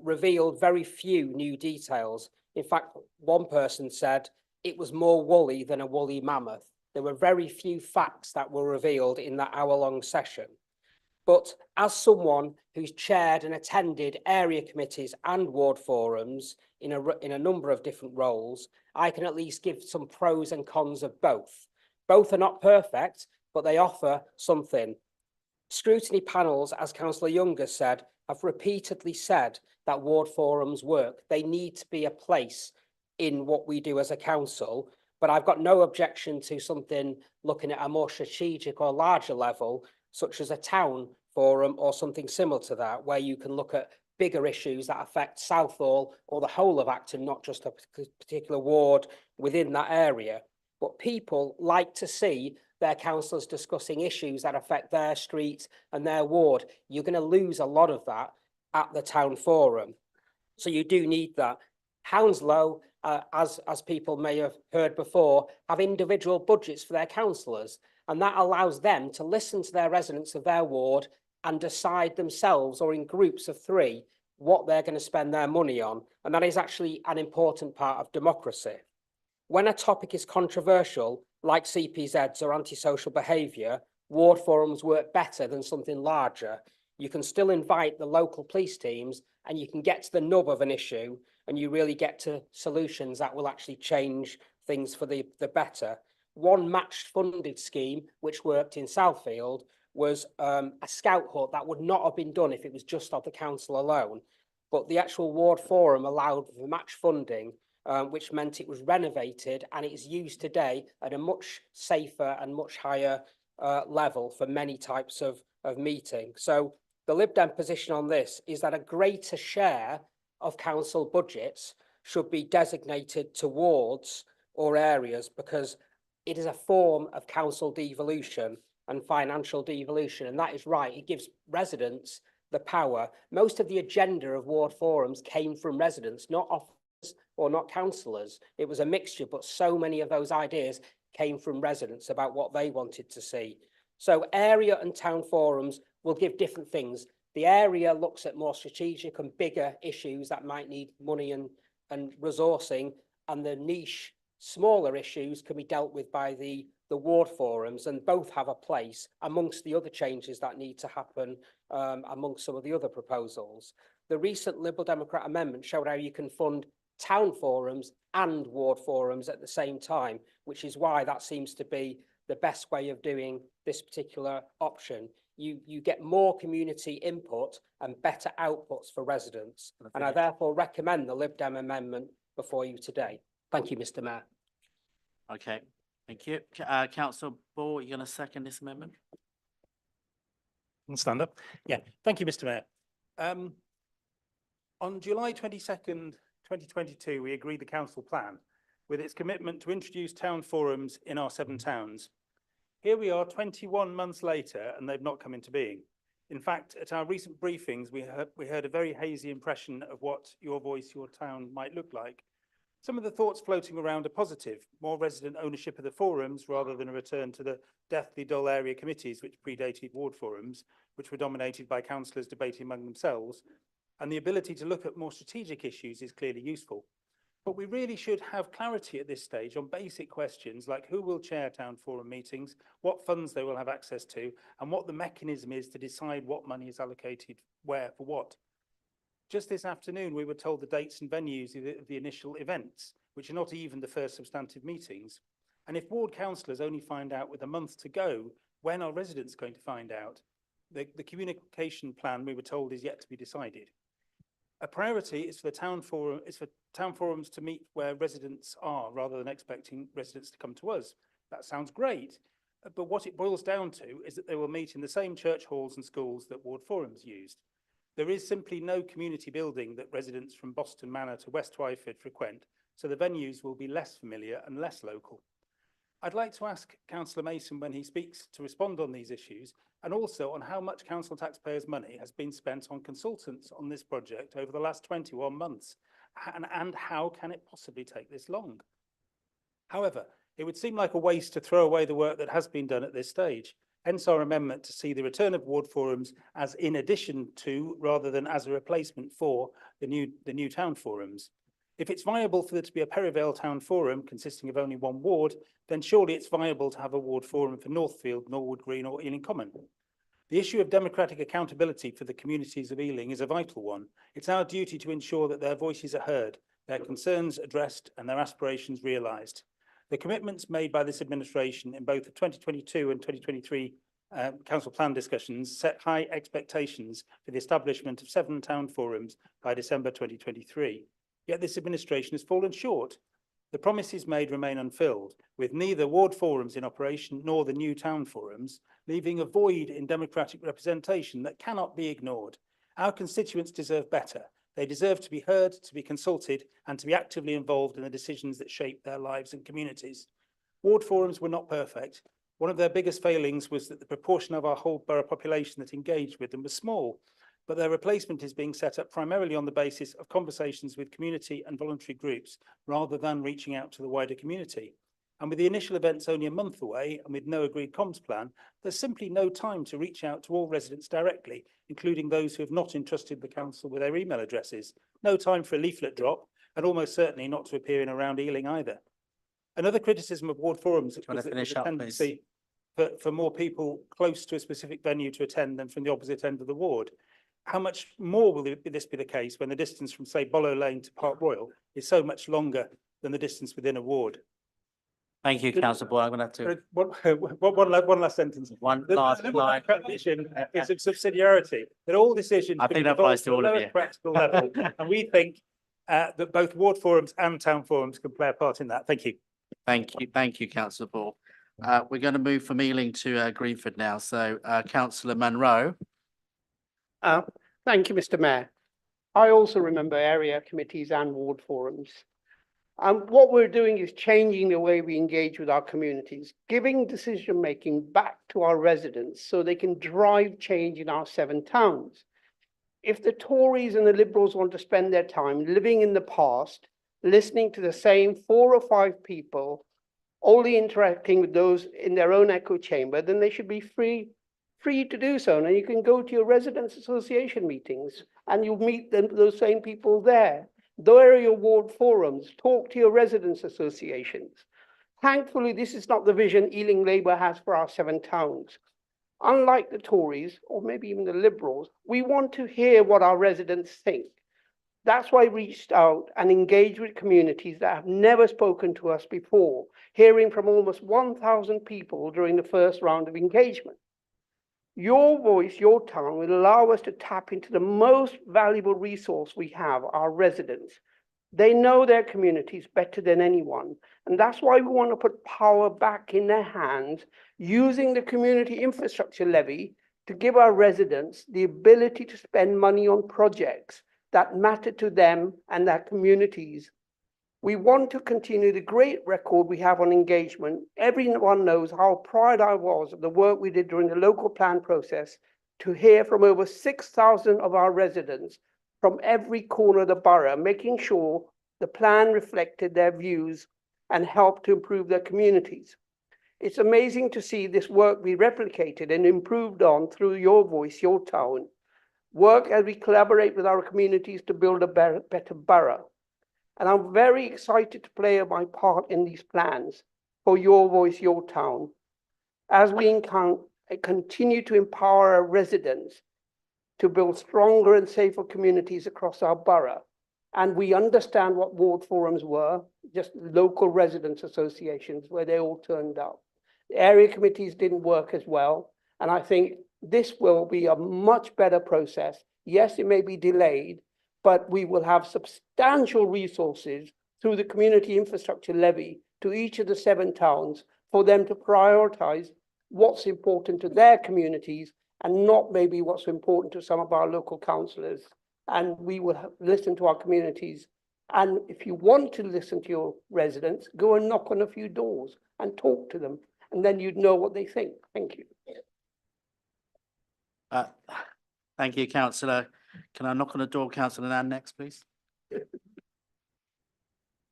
revealed very few new details. In fact, one person said it was more woolly than a woolly mammoth. There were very few facts that were revealed in that hour-long session. But as someone who's chaired and attended area committees and ward forums in a number of different roles, I can at least give some pros and cons of both. Both are not perfect, but they offer something. Scrutiny panels, as Councillor Young has said, have repeatedly said that ward forums work. They need to be a place in what we do as a council, but I've got no objection to something looking at a more strategic or larger level, such as a town forum or something similar to that, where you can look at bigger issues that affect Southall or the whole of Acton, not just a particular ward within that area. But people like to see their councillors discussing issues that affect their street and their ward. You're going to lose a lot of that at the town forum. So you do need that. Hounslow, as people may have heard before, have individual budgets for their councillors, and that allows them to listen to their residents of their ward and decide themselves or in groups of 3 what they're going to spend their money on. And that is actually an important part of democracy. When a topic is controversial, like CPZs or antisocial behaviour, ward forums work better than something larger. You can still invite the local police teams and you can get to the nub of an issue and you really get to solutions that will actually change things for the better. One matched funded scheme, which worked in Southfield, was a scout hut that would not have been done if it was just of the council alone. But the actual ward forum allowed for match funding, which meant it was renovated and it is used today at a much safer and much higher level for many types of meeting. So the Lib Dem position on this is that a greater share of council budgets should be designated to wards or areas, because it is a form of council devolution and financial devolution. And that is right. It gives residents the power. Most of the agenda of ward forums came from residents, not officers or not councillors. It was a mixture, but so many of those ideas came from residents about what they wanted to see. So area and town forums will give different things. The area looks at more strategic and bigger issues that might need money and resourcing, and the niche, smaller issues can be dealt with by the ward forums, and both have a place amongst the other changes that need to happen amongst some of the other proposals. The recent Liberal Democrat amendment showed how you can fund town forums and ward forums at the same time, which is why that seems to be the best way of doing this particular option. You get more community input and better outputs for residents. And I therefore recommend the Lib Dem amendment before you today. Thank you, Mr. Mayor. Okay, thank you. Councillor Ball, you're going to second this amendment? Stand up. Yeah, thank you, Mr. Mayor. On July 22nd, 2022, we agreed the council plan with its commitment to introduce town forums in our 7 towns. Here we are 21 months later and they've not come into being. In fact, at our recent briefings, we heard a very hazy impression of what your voice, your town might look like. Some of the thoughts floating around are positive: more resident ownership of the forums rather than a return to the deathly dull area committees which predated ward forums, which were dominated by councillors debating among themselves, and the ability to look at more strategic issues is clearly useful. But we really should have clarity at this stage on basic questions like who will chair town forum meetings, what funds they will have access to, and what the mechanism is to decide what money is allocated where for what. Just this afternoon, we were told the dates and venues of the initial events, which are not even the first substantive meetings. And if ward councillors only find out with a month to go, when are residents going to find out? The communication plan, we were told, is yet to be decided. A priority is for town forums to meet where residents are, rather than expecting residents to come to us. That sounds great, but what it boils down to is that they will meet in the same church halls and schools that ward forums used. There is simply no community building that residents from Boston Manor to West Twyford frequent, so the venues will be less familiar and less local. I'd like to ask Councillor Mason when he speaks to respond on these issues, and also on how much council taxpayers' money has been spent on consultants on this project over the last 21 months, And how can it possibly take this long? However, it would seem like a waste to throw away the work that has been done at this stage. Hence our amendment to see the return of ward forums as in addition to, rather than as a replacement for, the new town forums. If it's viable for there to be a Perivale Town Forum consisting of only one ward, then surely it's viable to have a ward forum for Northfield, Norwood Green or Ealing Common. The issue of democratic accountability for the communities of Ealing is a vital one. It's our duty to ensure that their voices are heard, their concerns addressed and their aspirations realised. The commitments made by this administration in both the 2022 and 2023 council plan discussions set high expectations for the establishment of 7 town forums by December 2023. Yet this administration has fallen short. The promises made remain unfilled, with neither ward forums in operation nor the new town forums, leaving a void in democratic representation that cannot be ignored. Our constituents deserve better. They deserve to be heard, to be consulted, and to be actively involved in the decisions that shape their lives and communities. Ward forums were not perfect. One of their biggest failings was that the proportion of our whole borough population that engaged with them was small, but their replacement is being set up primarily on the basis of conversations with community and voluntary groups, rather than reaching out to the wider community. And with the initial events only a month away and with no agreed comms plan, there's simply no time to reach out to all residents directly, including those who have not entrusted the council with their email addresses. No time for a leaflet drop, and almost certainly not to appear in around Ealing either. Another criticism of ward forums was that there's a tendency for more people close to a specific venue to attend than from the opposite end of the ward. How much more will this be the case when the distance from, say, Bollow Lane to Park Royal is so much longer than the distance within a ward? Thank you, Councillor Boyle. I'm going to have to. One last sentence. One last line. Vision is of subsidiarity, that all decisions. I think that applies to all of you. Practical level, and we think that both ward forums and town forums can play a part in that. Thank you. Thank you, Councillor Ball. We're going to move from Ealing to Greenford now. So, Councillor Munro. Thank you, Mr. Mayor. I also remember area committees and ward forums. And what we're doing is changing the way we engage with our communities, giving decision-making back to our residents so they can drive change in our 7 towns. If the Tories and the Liberals want to spend their time living in the past, listening to the same 4 or 5 people, only interacting with those in their own echo chamber, then they should be free to do so. And you can go to your residents' association meetings and you'll meet those same people there. There are your ward forums. Talk to your residents' associations. Thankfully, this is not the vision Ealing Labour has for our 7 towns. Unlike the Tories, or maybe even the Liberals, we want to hear what our residents think. That's why we reached out and engaged with communities that have never spoken to us before, hearing from almost 1,000 people during the first round of engagement. Your voice, your town, will allow us to tap into the most valuable resource we have, our residents. They know their communities better than anyone, and that's why we want to put power back in their hands, using the community infrastructure levy to give our residents the ability to spend money on projects that matter to them and their communities. We want to continue the great record we have on engagement. Everyone knows how proud I was of the work we did during the local plan process to hear from over 6,000 of our residents from every corner of the borough, making sure the plan reflected their views and helped to improve their communities. It's amazing to see this work be replicated and improved on through your voice, your town. Work as we collaborate with our communities to build a better borough. And I'm very excited to play my part in these plans for your voice, your town, as we continue to empower our residents to build stronger and safer communities across our borough. And we understand what ward forums were, just local residents associations where they all turned up. The area committees didn't work as well. And I think this will be a much better process. Yes, it may be delayed, but we will have substantial resources through the community infrastructure levy to each of the 7 towns for them to prioritize what's important to their communities and not maybe what's important to some of our local councillors. And we will listen to our communities. And if you want to listen to your residents, go and knock on a few doors and talk to them, and then you'd know what they think. Thank you. Thank you, Councillor. Can I knock on the door, Councillor Nan, next, please?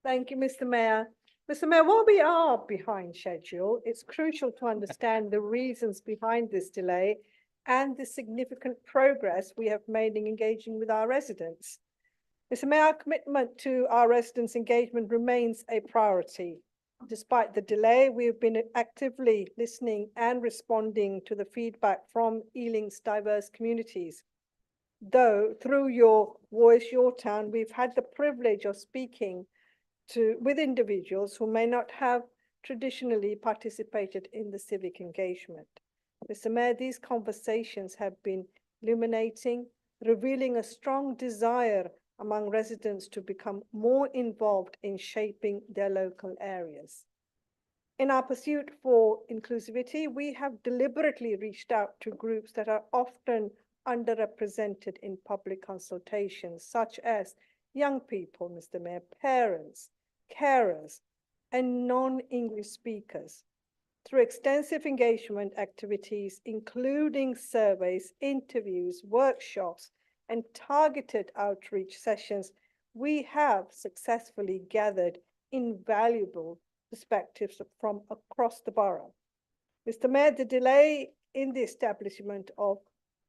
Thank you, Mr. Mayor. Mr. Mayor, while we are behind schedule, it's crucial to understand the reasons behind this delay and the significant progress we have made in engaging with our residents. Mr. Mayor, our commitment to our residents' engagement remains a priority. Despite the delay, we have been actively listening and responding to the feedback from Ealing's diverse communities. Though through your Voice Your Town, we've had the privilege of speaking with individuals who may not have traditionally participated in the civic engagement. Mr. Mayor, these conversations have been illuminating, revealing a strong desire among residents to become more involved in shaping their local areas. In our pursuit for inclusivity, we have deliberately reached out to groups that are often underrepresented in public consultations, such as young people, Mr. Mayor, parents, carers, and non-English speakers. Through extensive engagement activities, including surveys, interviews, workshops, and targeted outreach sessions, we have successfully gathered invaluable perspectives from across the borough. Mr. Mayor, the delay in the establishment of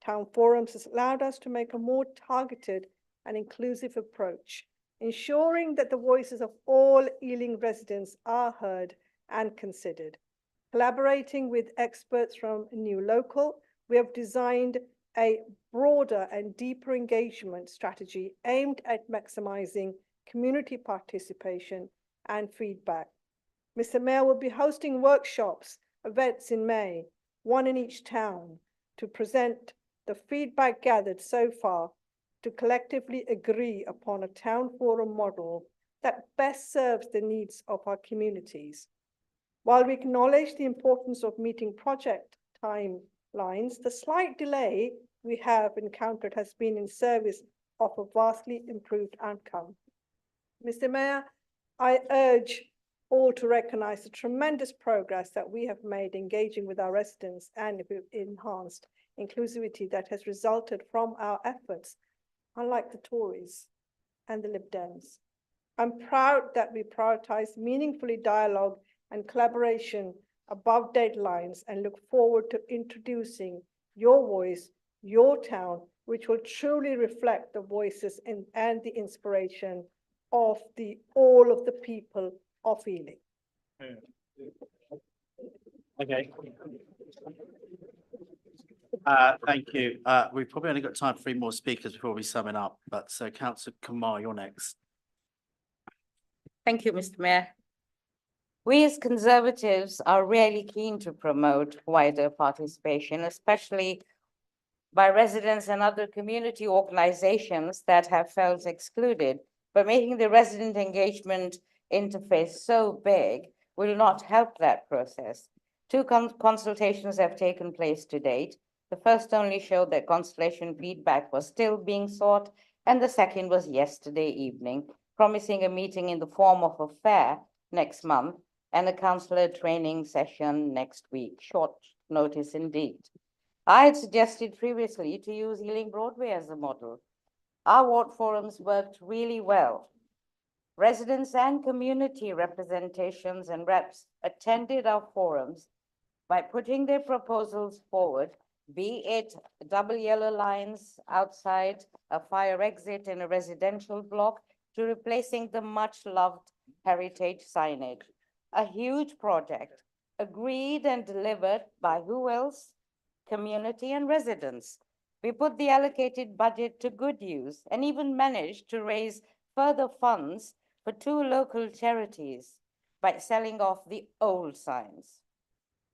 town forums has allowed us to make a more targeted and inclusive approach, ensuring that the voices of all Ealing residents are heard and considered. Collaborating with experts from New Local, we have designed a broader and deeper engagement strategy aimed at maximizing community participation and feedback. Mr. Mayor will be hosting workshops, events in May, one in each town, to present the feedback gathered so far to collectively agree upon a town forum model that best serves the needs of our communities. While we acknowledge the importance of meeting project timelines, the slight delay we have encountered has been in service of a vastly improved outcome. Mr. Mayor, I urge all to recognize the tremendous progress that we have made engaging with our residents and enhanced inclusivity that has resulted from our efforts, unlike the Tories and the Lib Dems. I'm proud that we prioritize meaningfully dialogue and collaboration above deadlines and look forward to introducing your voice, your town, which will truly reflect the voices and the inspiration of all of the people of Ealing. Okay. Thank you. We've probably only got time for 3 more speakers before we sum it up, but so Councillor Kumar, you're next. Thank you, Mr. Mayor. We as Conservatives are really keen to promote wider participation, especially by residents and other community organizations that have felt excluded. But making the resident engagement interface so big will not help that process. 2 consultations have taken place to date. The first only showed that consultation feedback was still being sought, and the second was yesterday evening, promising a meeting in the form of a fair next month and a councillor training session next week. Short notice indeed. I had suggested previously to use Ealing Broadway as a model. Our ward forums worked really well. Residents and community representations and reps attended our forums by putting their proposals forward, be it double yellow lines outside a fire exit in a residential block to replacing the much-loved heritage signage. A huge project, agreed and delivered by who else? Community and residents. We put the allocated budget to good use and even managed to raise further funds for 2 local charities by selling off the old signs.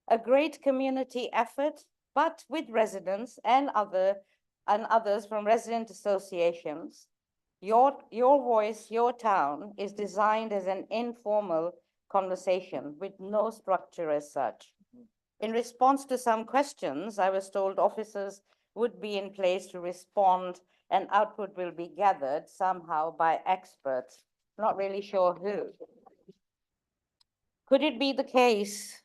A great community effort, but with residents and others from resident associations. Your voice, your town is designed as an informal conversation with no structure as such. In response to some questions, I was told officers would be in place to respond and output will be gathered somehow by experts. Not really sure who. Could it be the case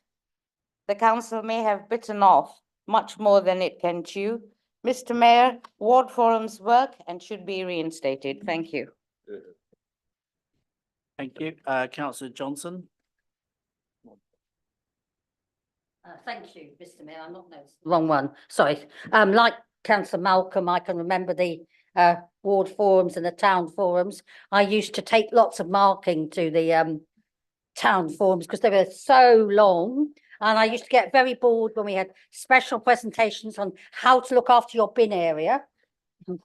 the council may have bitten off much more than it can chew? Mr. Mayor, ward forums work and should be reinstated. Thank you. Thank you. Councillor Johnson. Thank you, Mr Mayor. I'm not noticing. Wrong one, sorry. Like Councillor Malcolm, I can remember the ward forums and the town forums. I used to take lots of marking to the town forums because they were so long. And I used to get very bored when we had special presentations on how to look after your bin area.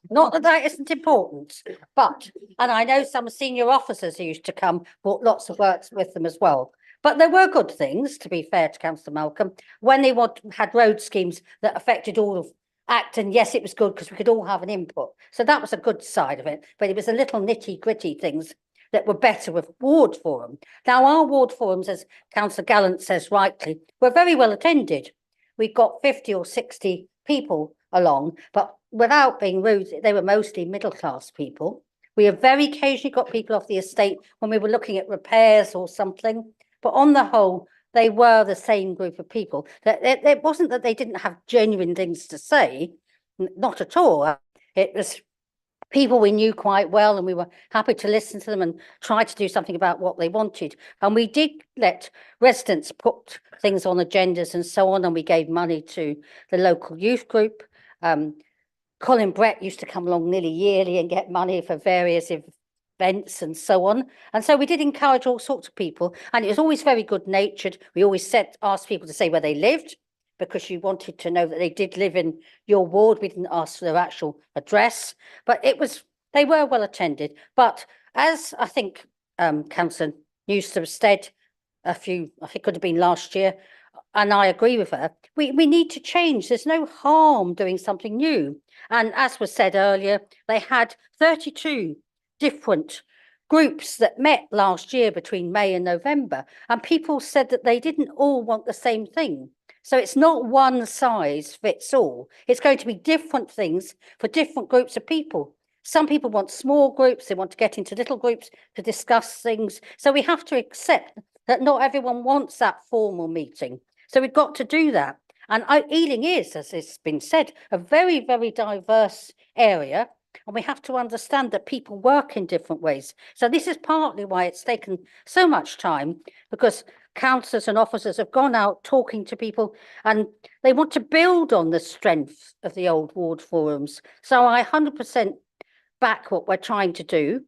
Not that that isn't important, but, and I know some senior officers who used to come, brought lots of works with them as well. But there were good things, to be fair to Councillor Malcolm, when they had road schemes that affected all of Acton. Yes, it was good because we could all have an input. So that was a good side of it, but it was a little nitty gritty things that were better with ward forum. Now, our ward forums, as Councillor Gallant says rightly, were very well attended. We got 50 or 60 people along, but without being rude, they were mostly middle class people. We have very occasionally got people off the estate when we were looking at repairs or something, but on the whole, they were the same group of people. It wasn't that they didn't have genuine things to say, not at all. It was people we knew quite well, and we were happy to listen to them and try to do something about what they wanted. And we did let residents put things on agendas and so on, and we gave money to the local youth group. Colin Brett used to come along nearly yearly and get money for various events and so on. And so we did encourage all sorts of people, and it was always very good natured. We always asked people to say where they lived, because you wanted to know that they did live in your ward. We didn't ask for their actual address, but they were well attended. But as I think Councillor Newsome said I think it could have been last year, and I agree with her, we need to change. There's no harm doing something new. And as was said earlier, they had 32 different groups that met last year between May and November, and people said that they didn't all want the same thing. So it's not one size fits all. It's going to be different things for different groups of people. Some people want small groups, they want to get into little groups to discuss things. So we have to accept that not everyone wants that formal meeting. So we've got to do that. And Ealing is, as it's been said, a very, very diverse area. And we have to understand that people work in different ways. So this is partly why it's taken so much time, because councillors and officers have gone out talking to people, and they want to build on the strength of the old ward forums. So I 100% back what we're trying to do.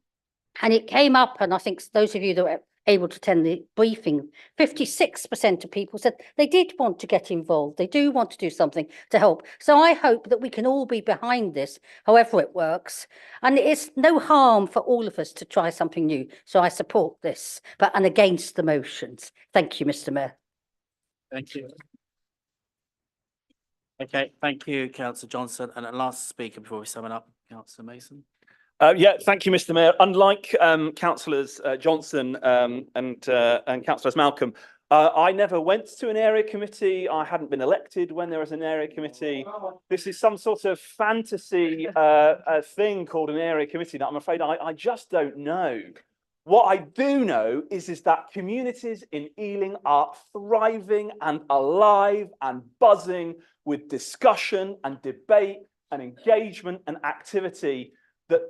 And it came up, and I think those of you that were able to attend the briefing, 56% of people said they did want to get involved. They do want to do something to help. So I hope that we can all be behind this, however it works. And it's no harm for all of us to try something new. So I support this, and against the motions. Thank you, Mr. Mayor. Thank you. Okay, thank you, Councillor Johnson. And the last speaker before we sum it up, Councillor Mason. Thank you, Mr. Mayor. Unlike councillors Johnson and councillors Malcolm, I never went to an area committee. I hadn't been elected when there was an area committee. This is some sort of fantasy thing called an area committee that I'm afraid I just don't know. What I do know is that communities in Ealing are thriving and alive and buzzing with discussion and debate and engagement and activity that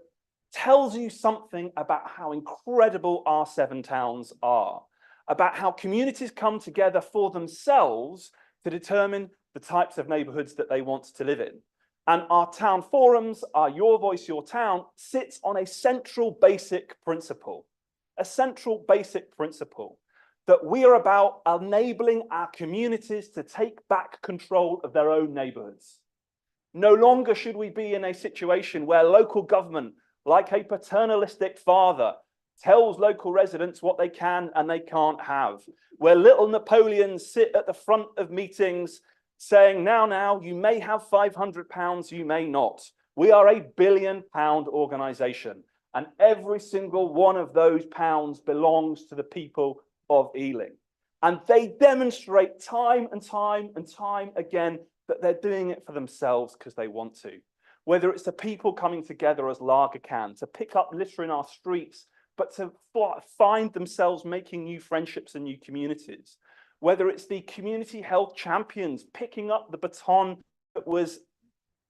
tells you something about how incredible our 7 towns are, about how communities come together for themselves to determine the types of neighbourhoods that they want to live in. And our town forums, our Your Voice, Your Town, sits on a central basic principle, that we are about enabling our communities to take back control of their own neighbourhoods. No longer should we be in a situation where local government, like a paternalistic father, tells local residents what they can and they can't have, where little Napoleons sit at the front of meetings saying, now, you may have £500, you may not. We are a £1 billion organisation, and every single one of those pounds belongs to the people of Ealing. And they demonstrate time and time and time again that they're doing it for themselves because they want to. Whether it's the people coming together as Lager Can to pick up litter in our streets, but to find themselves making new friendships and new communities. Whether it's the community health champions picking up the baton that was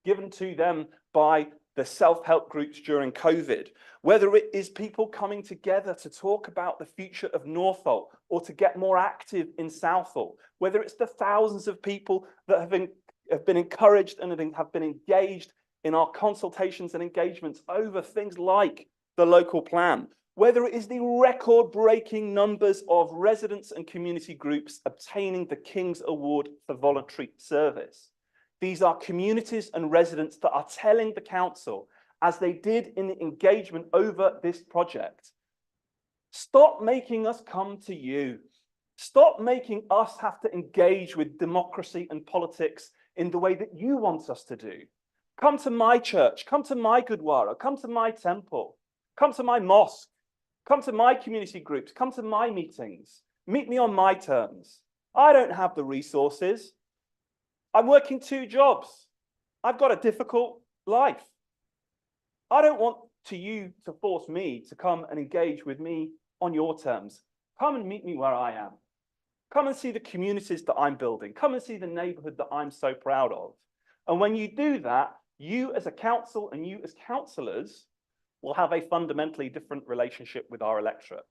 given to them by the self-help groups during COVID, whether it is people coming together to talk about the future of Northolt or to get more active in Southall, whether it's the thousands of people that have been encouraged and have been engaged in our consultations and engagements over things like the local plan, whether it is the record-breaking numbers of residents and community groups obtaining the King's Award for voluntary service. These are communities and residents that are telling the council, as they did in the engagement over this project, stop making us come to you. Stop making us have to engage with democracy and politics in the way that you want us to do. Come to my church, come to my Gurdwara, come to my temple, come to my mosque, come to my community groups, come to my meetings, meet me on my terms. I don't have the resources. I'm working 2 jobs. I've got a difficult life. I don't want you to force me to come and engage with me on your terms. Come and meet me where I am. Come and see the communities that I'm building. Come and see the neighborhood that I'm so proud of. And when you do that, you as a council and you as councillors will have a fundamentally different relationship with our electorate.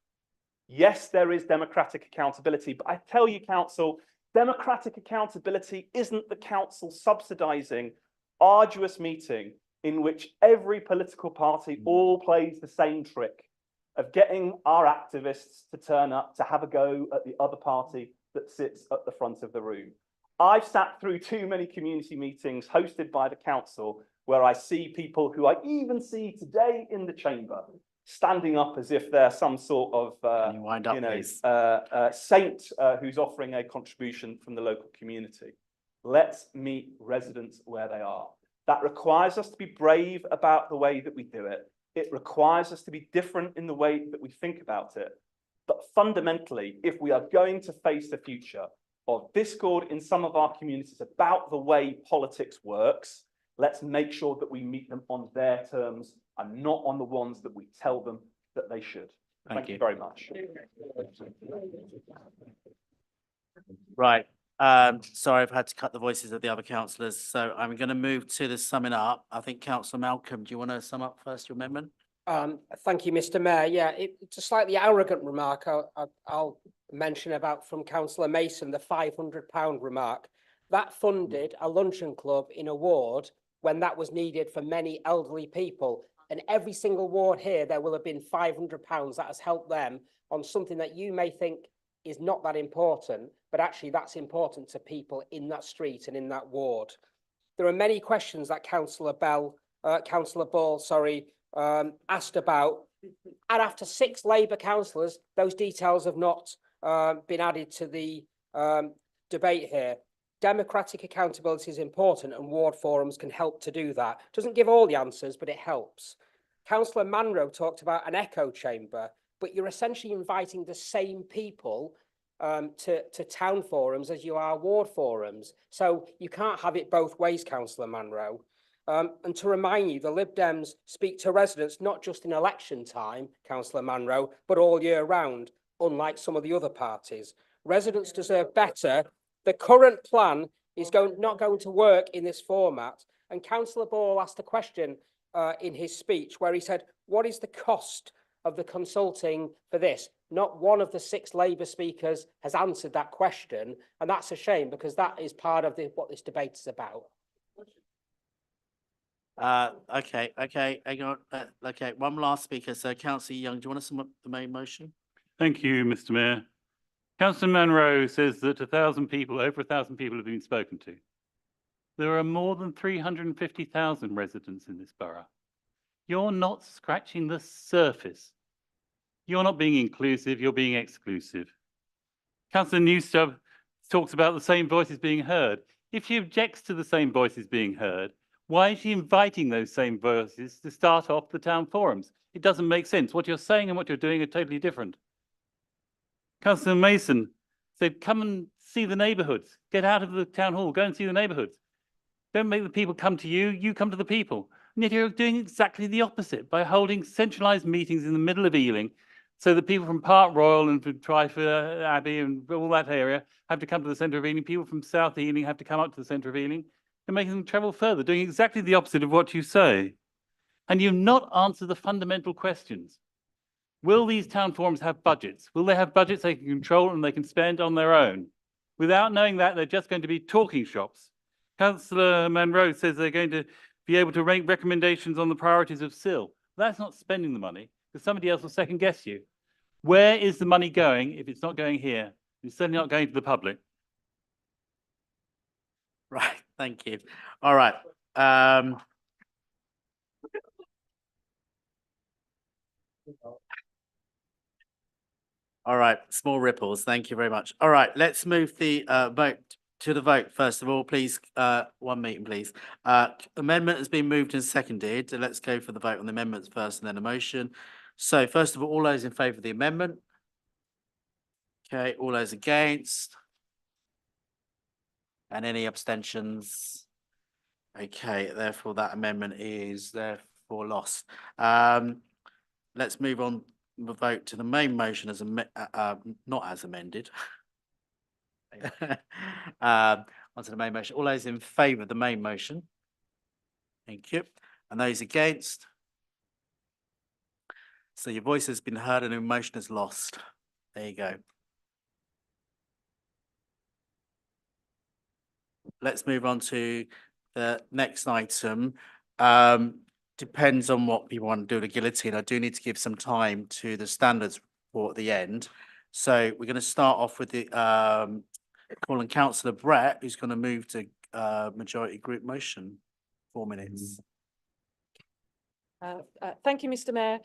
Yes, there is democratic accountability, but I tell you, council, democratic accountability isn't the council subsidising arduous meeting in which every political party all plays the same trick of getting our activists to turn up to have a go at the other party that sits at the front of the room. I've sat through too many community meetings hosted by the council where I see people who I even see today in the chamber standing up as if they're some sort of saint who's offering a contribution from the local community. Let's meet residents where they are. That requires us to be brave about the way that we do it. It requires us to be different in the way that we think about it. But fundamentally, if we are going to face the future of discord in some of our communities about the way politics works, let's make sure that we meet them on their terms and not on the ones that we tell them that they should. Thank you very much. Right. Sorry, I've had to cut the voices of the other councillors. So I'm going to move to the summing up. I think Councillor Malcolm, do you want to sum up first your amendment? Thank you, Mr. Mayor. Yeah, it's a slightly arrogant remark. I'll mention about from Councillor Mason, the £500 remark. That funded a luncheon club in a ward when that was needed for many elderly people. And every single ward here, there will have been £500 that has helped them on something that you may think is not that important, but actually that's important to people in that street and in that ward. There are many questions that Councillor Ball, asked about. And after 6 Labour councillors, those details have not been added to the debate here. Democratic accountability is important and ward forums can help to do that. Doesn't give all the answers, but it helps. Councillor Manro talked about an echo chamber, but you're essentially inviting the same people to town forums as you are ward forums. So you can't have it both ways, Councillor Manro. And to remind you, the Lib Dems speak to residents not just in election time, Councillor Manro, but all year round, unlike some of the other parties. Residents deserve better. The current plan is not going to work in this format. And Councillor Ball asked a question in his speech where he said, what is the cost of the consulting for this? Not one of the 6 Labour speakers has answered that question. And that's a shame because that is part of what this debate is about. Okay, hang on. Okay, one last speaker. So Councillor Young, do you want to sum up the main motion? Thank you, Mr. Mayor. Councillor Munro says that over 1,000 people have been spoken to. There are more than 350,000 residents in this borough. You're not scratching the surface. You're not being inclusive, you're being exclusive. Councillor Newstubb talks about the same voices being heard. If she objects to the same voices being heard, why is she inviting those same voices to start off the town forums? It doesn't make sense. What you're saying and what you're doing are totally different. Councillor Mason said, come and see the neighbourhoods. Get out of the town hall, go and see the neighbourhoods. Don't make the people come to you, you come to the people. And yet you're doing exactly the opposite by holding centralised meetings in the middle of Ealing so that people from Park Royal and from Twyford Abbey and all that area have to come to the centre of Ealing. People from South Ealing have to come up to the centre of Ealing. You're making them travel further, doing exactly the opposite of what you say. And you've not answered the fundamental questions. Will these town forums have budgets? Will they have budgets they can control and they can spend on their own? Without knowing that, they're just going to be talking shops. Councillor Monroe says they're going to be able to make recommendations on the priorities of SIL. That's not spending the money, because somebody else will second guess you. Where is the money going if it's not going here? It's certainly not going to the public. Right, thank you. All right. All right, small ripples. Thank you very much. All right, let's move the vote to the vote. First of all, please, one meeting, please. Amendment has been moved and seconded. So let's go for the vote on the amendments first and then a motion. So first of all those in favour of the amendment? Okay, all those against? And any abstentions? Okay, therefore that amendment is therefore lost. Let's move on the vote to the main motion as not as amended. Onto the main motion. All those in favour of the main motion? Thank you. And those against? So your voice has been heard and your motion is lost. There you go. Let's move on to the next item. Depends on what people want to do with the guillotine. I do need to give some time to the standards report at the end. So we're going to start off with the calling Councillor Brett, who's going to move to majority group motion. 4 minutes. Thank you, Mr. Mayor.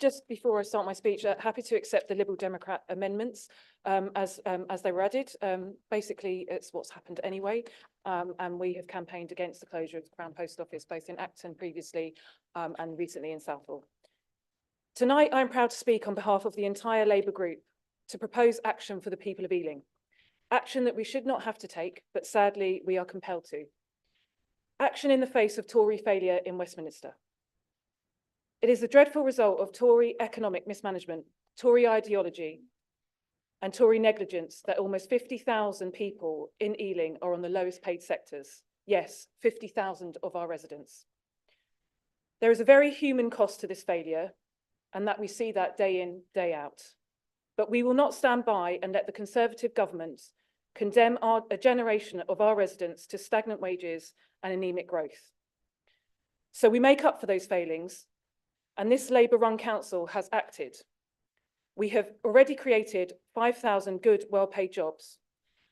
Just before I start my speech, happy to accept the Liberal Democrat amendments as they were added. Basically, it's what's happened anyway, and we have campaigned against the closure of the Crown Post Office, both in Acton previously and recently in Southall. Tonight, I'm proud to speak on behalf of the entire Labour group to propose action for the people of Ealing. Action that we should not have to take, but sadly, we are compelled to. Action in the face of Tory failure in Westminster. It is the dreadful result of Tory economic mismanagement, Tory ideology, and Tory negligence that almost 50,000 people in Ealing are on the lowest paid sectors. Yes, 50,000 of our residents. There is a very human cost to this failure, and that we see that day in, day out. But we will not stand by and let the Conservative government condemn a generation of our residents to stagnant wages and anemic growth. So we make up for those failings, and this Labour-run council has acted. We have already created 5,000 good, well-paid jobs.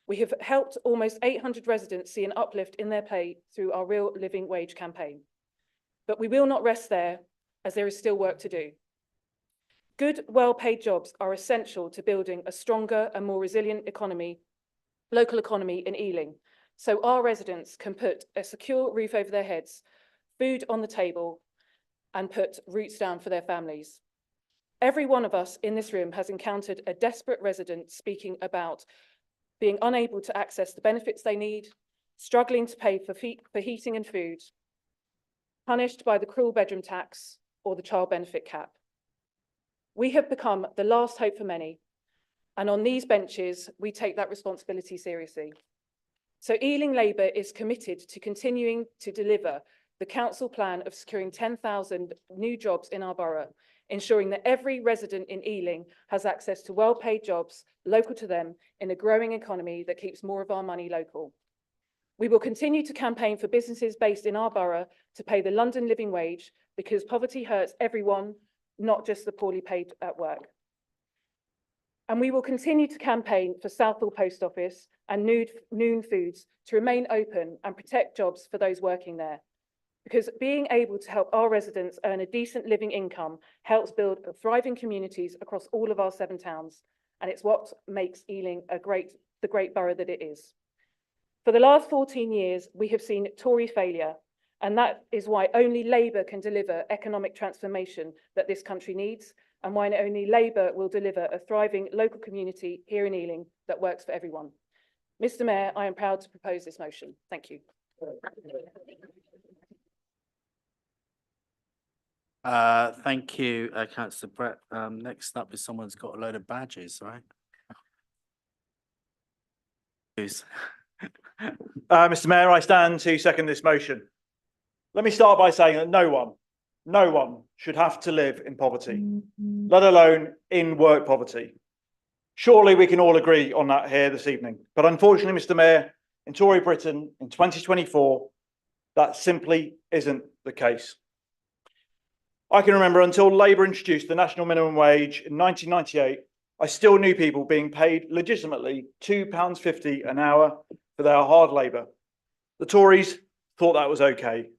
We have helped almost 800 residents see an uplift in their pay through our Real Living Wage campaign. But we will not rest there, as there is still work to do. Good, well-paid jobs are essential to building a stronger and more resilient economy, local economy in Ealing, so our residents can put a secure roof over their heads, food on the table, and put roots down for their families. Every one of us in this room has encountered a desperate resident speaking about being unable to access the benefits they need, struggling to pay for heating and food, punished by the cruel bedroom tax or the child benefit cap. We have become the last hope for many, and on these benches, we take that responsibility seriously. So Ealing Labour is committed to continuing to deliver the council plan of securing 10,000 new jobs in our borough, ensuring that every resident in Ealing has access to well-paid jobs local to them in a growing economy that keeps more of our money local. We will continue to campaign for businesses based in our borough to pay the London living wage, because poverty hurts everyone, not just the poorly paid at work. And we will continue to campaign for Southall Post Office and Noon Foods to remain open and protect jobs for those working there. Because being able to help our residents earn a decent living income helps build thriving communities across all of our 7 towns. And it's what makes Ealing the great borough that it is. For the last 14 years, we have seen Tory failure, and that is why only Labour can deliver economic transformation that this country needs, and why only Labour will deliver a thriving local community here in Ealing that works for everyone. Mr. Mayor, I am proud to propose this motion. Thank you. Thank you, Councillor Brett. Next up is someone's got a load of badges, right? Mr. Mayor, I stand to second this motion. Let me start by saying that no one, No one should have to live in poverty, let alone in work poverty. Surely we can all agree on that here this evening. But unfortunately, Mr. Mayor, in Tory Britain in 2024, that simply isn't the case. I can remember until Labour introduced the national minimum wage in 1998, I still knew people being paid legitimately £2.50 an hour for their hard labour. The Tories thought that was okay,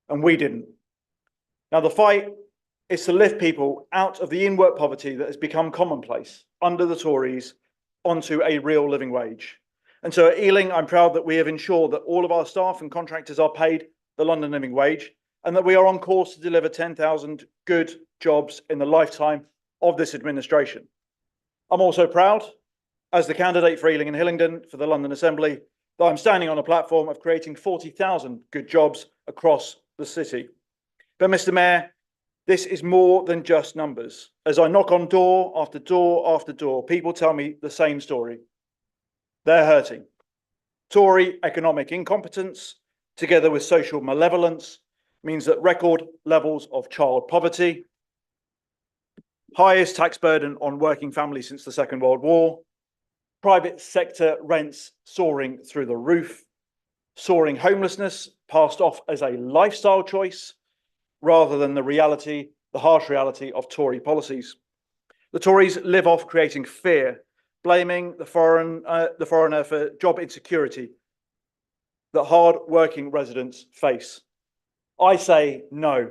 and we didn't. Now the fight is to lift people out of the in-work poverty that has become commonplace under the Tories onto a real living wage. And so at Ealing, I'm proud that we have ensured that all of our staff and contractors are paid the London living wage, and that we are on course to deliver 10,000 good jobs in the lifetime of this administration. I'm also proud, as the candidate for Ealing and Hillingdon for the London Assembly, that I'm standing on a platform of creating 40,000 good jobs across the city. But Mr. Mayor, this is more than just numbers. As I knock on door after door after door, people tell me the same story. They're hurting. Tory economic incompetence, together with social malevolence, means that record levels of child poverty, highest tax burden on working families since the Second World War, private sector rents soaring through the roof, soaring homelessness passed off as a lifestyle choice rather than the reality, the harsh reality of Tory policies. The Tories live off creating fear, blaming the foreigner for job insecurity that hard-working residents face. I say no.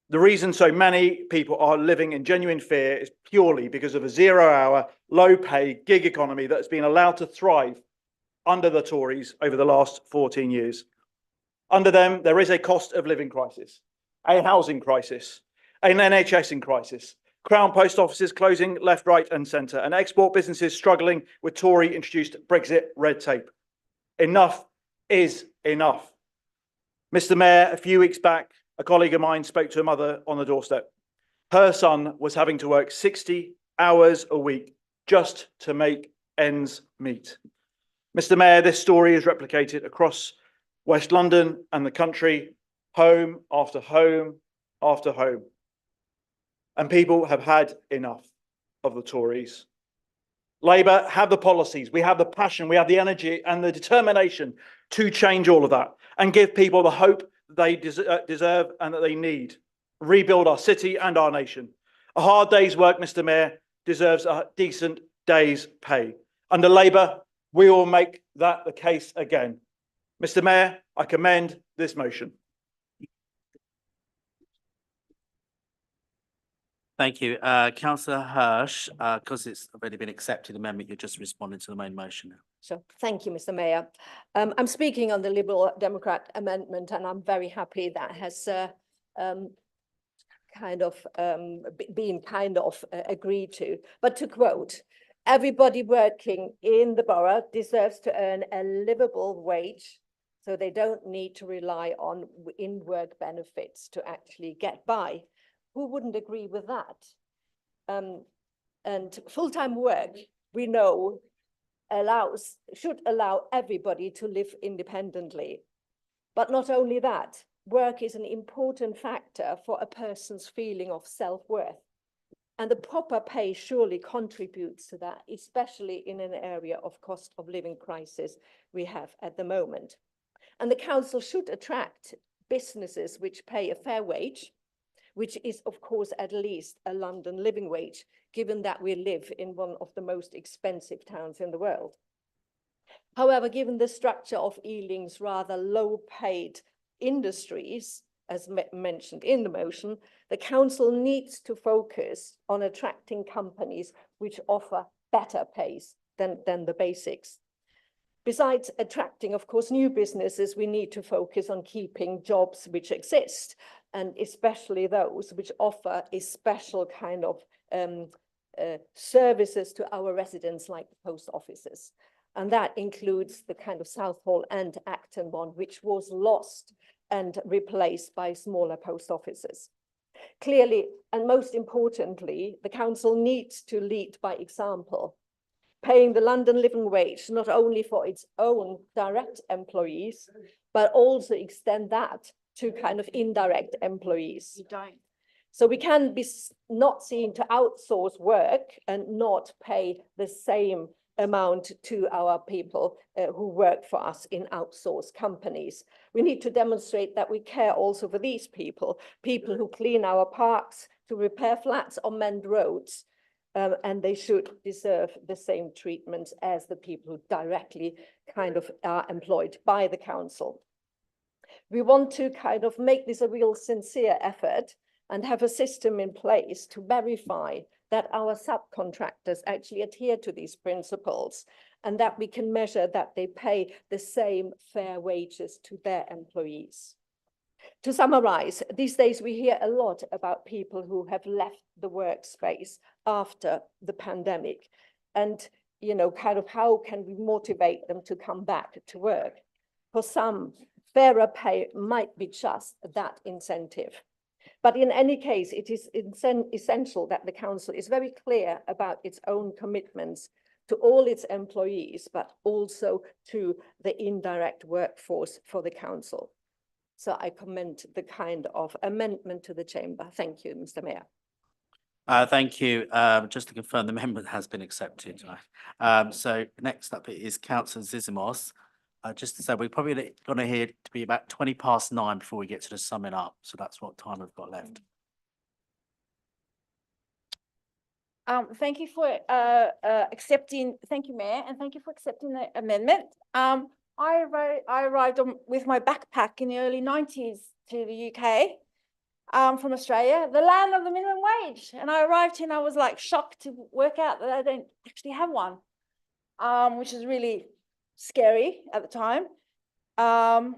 The reason so many people are living in genuine fear is purely because of a zero-hour, low-pay gig economy that has been allowed to thrive under the Tories over the last 14 years. Under them, there is a cost of living crisis, a housing crisis, an NHS in crisis, Crown post offices closing left, right and centre, and export businesses struggling with Tory-introduced Brexit red tape. Enough is enough. Mr. Mayor, a few weeks back, a colleague of mine spoke to a mother on the doorstep. Her son was having to work 60 hours a week just to make ends meet. Mr. Mayor, this story is replicated across West London and the country, home after home after home. And people have had enough of the Tories. Labour have the policies, we have the passion, we have the energy and the determination to change all of that and give people the hope they deserve and that they need. Rebuild our city and our nation. A hard day's work, Mr. Mayor, deserves a decent day's pay. Under Labour, we will make that the case again. Mr. Mayor, I commend this motion. Thank you. Councillor Hirsch, because it's already been accepted amendment, you're just responding to the main motion now. So thank you, Mr. Mayor. I'm speaking on the Liberal Democrat amendment, and I'm very happy that has been agreed to. But to quote, everybody working in the borough deserves to earn a livable wage, so they don't need to rely on in-work benefits to actually get by. Who wouldn't agree with that? And full-time work, we know, should allow everybody to live independently. But not only that, work is an important factor for a person's feeling of self-worth. And the proper pay surely contributes to that, especially in an area of cost of living crisis we have at the moment. And the council should attract businesses which pay a fair wage, which is, of course, at least a London living wage, given that we live in one of the most expensive towns in the world. However, given the structure of Ealing's rather low-paid industries, as mentioned in the motion, the council needs to focus on attracting companies which offer better pays than the basics. Besides attracting, of course, new businesses, we need to focus on keeping jobs which exist, and especially those which offer a special kind of services to our residents, like post offices. And that includes the kind of Southall and Acton one, which was lost and replaced by smaller post offices. Clearly, and most importantly, the council needs to lead by example, paying the London living wage not only for its own direct employees, but also extend that to kind of indirect employees. You don't. So we can be not seen to outsource work and not pay the same amount to our people who work for us in outsourced companies. We need to demonstrate that we care also for these people who clean our parks, to repair flats or mend roads. And they should deserve the same treatment as the people who directly kind of are employed by the council. We want to kind of make this a real sincere effort and have a system in place to verify that our subcontractors actually adhere to these principles and that we can measure that they pay the same fair wages to their employees. To summarize, these days we hear a lot about people who have left the workspace after the pandemic and, you know, kind of how can we motivate them to come back to work? For some, fairer pay might be just that incentive. But in any case, it is essential that the council is very clear about its own commitments to all its employees, but also to the indirect workforce for the council. So I commend the kind of amendment to the chamber. Thank you, Mr. Mayor. Thank you. Just to confirm, the amendment has been accepted. So next up is Councillor Zizimos. Just to say, we're probably going to hear to be about 9:20 before we get to the summing up. So that's what time we've got left. Thank you for accepting, thank you, Mayor, and thank you for accepting the amendment. I arrived with my backpack in the early 90s to the UK from Australia, the land of the minimum wage. And I arrived here and I was like shocked to work out that I don't actually have one, which is really scary at the time. And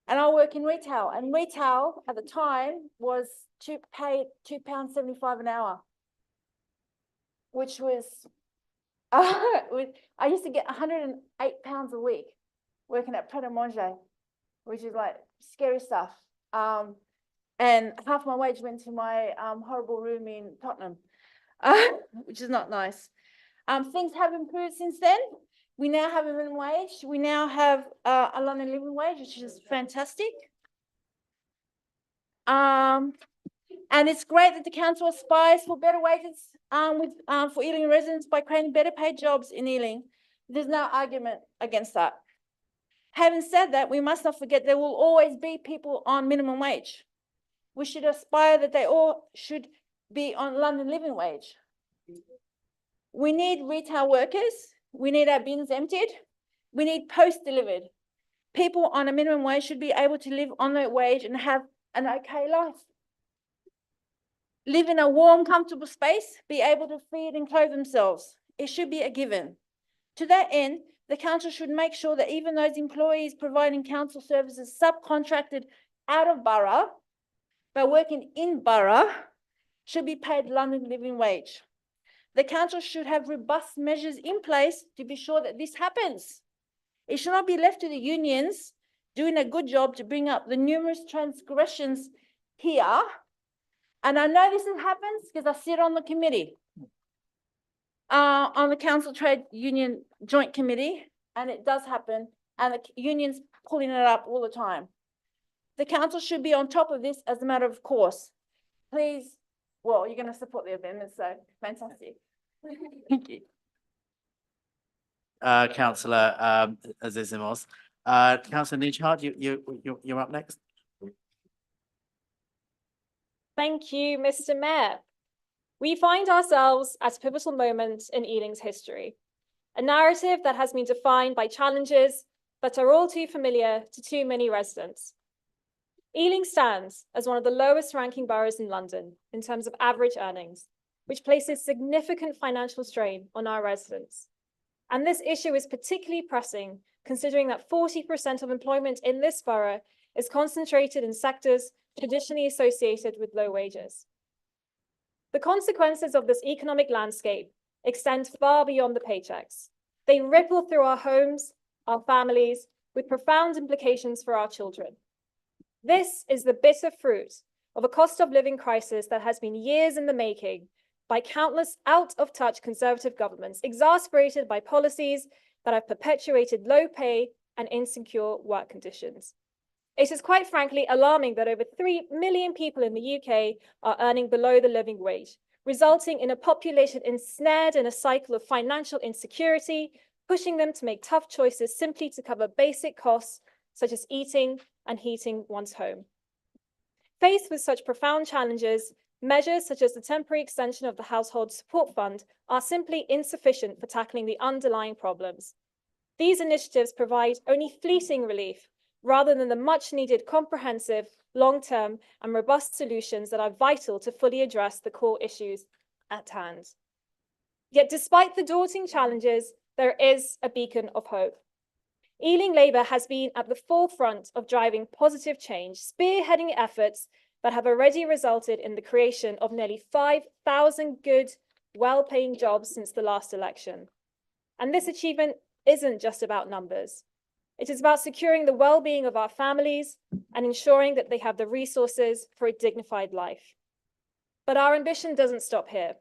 I work in retail, and retail at the time was paid £2.75 an hour, which was, I used to get £108 a week working at Pret a Manger, which is like scary stuff. And half my wage went to my horrible room in Tottenham, which is not nice. Things have improved since then. We now have a minimum wage. We now have a London living wage, which is fantastic. And it's great that the council aspires for better wages for Ealing residents by creating better paid jobs in Ealing. There's no argument against that. Having said that, we must not forget there will always be people on minimum wage. We should aspire that they all should be on London living wage. We need retail workers. We need our bins emptied. We need post delivered. People on a minimum wage should be able to live on their wage and have an okay life. Live in a warm, comfortable space, be able to feed and clothe themselves. It should be a given. To that end, the council should make sure that even those employees providing council services subcontracted out of borough, but working in borough, should be paid London living wage. The council should have robust measures in place to be sure that this happens. It should not be left to the unions doing a good job to bring up the numerous transgressions here. And I know this happens because I sit on the committee, on the Council Trade Union Joint Committee, and it does happen, and the union's pulling it up all the time. The council should be on top of this as a matter of course. Please, well, you're going to support the amendment, so fantastic. Thank you. Councillor Zizimos. Councillor Nijhard, you're up next. Thank you, Mr. Mayor. We find ourselves at a pivotal moment in Ealing's history, a narrative that has been defined by challenges that are all too familiar to too many residents. Ealing stands as one of the lowest ranking boroughs in London in terms of average earnings, which places significant financial strain on our residents. And this issue is particularly pressing, considering that 40% of employment in this borough is concentrated in sectors traditionally associated with low wages. The consequences of this economic landscape extend far beyond the paychecks. They ripple through our homes, our families, with profound implications for our children. This is the bitter fruit of a cost of living crisis that has been years in the making by countless out-of-touch Conservative governments, exasperated by policies that have perpetuated low pay and insecure work conditions. It is quite frankly alarming that over 3 million people in the UK are earning below the living wage, resulting in a population ensnared in a cycle of financial insecurity, pushing them to make tough choices simply to cover basic costs such as eating and heating one's home. Faced with such profound challenges, measures such as the temporary extension of the Household Support Fund are simply insufficient for tackling the underlying problems. These initiatives provide only fleeting relief rather than the much-needed comprehensive, long-term and robust solutions that are vital to fully address the core issues at hand. Yet despite the daunting challenges, there is a beacon of hope. Ealing Labour has been at the forefront of driving positive change, spearheading efforts that have already resulted in the creation of nearly 5,000 good, well-paying jobs since the last election. And this achievement isn't just about numbers. It is about securing the well-being of our families and ensuring that they have the resources for a dignified life. But our ambition doesn't stop here.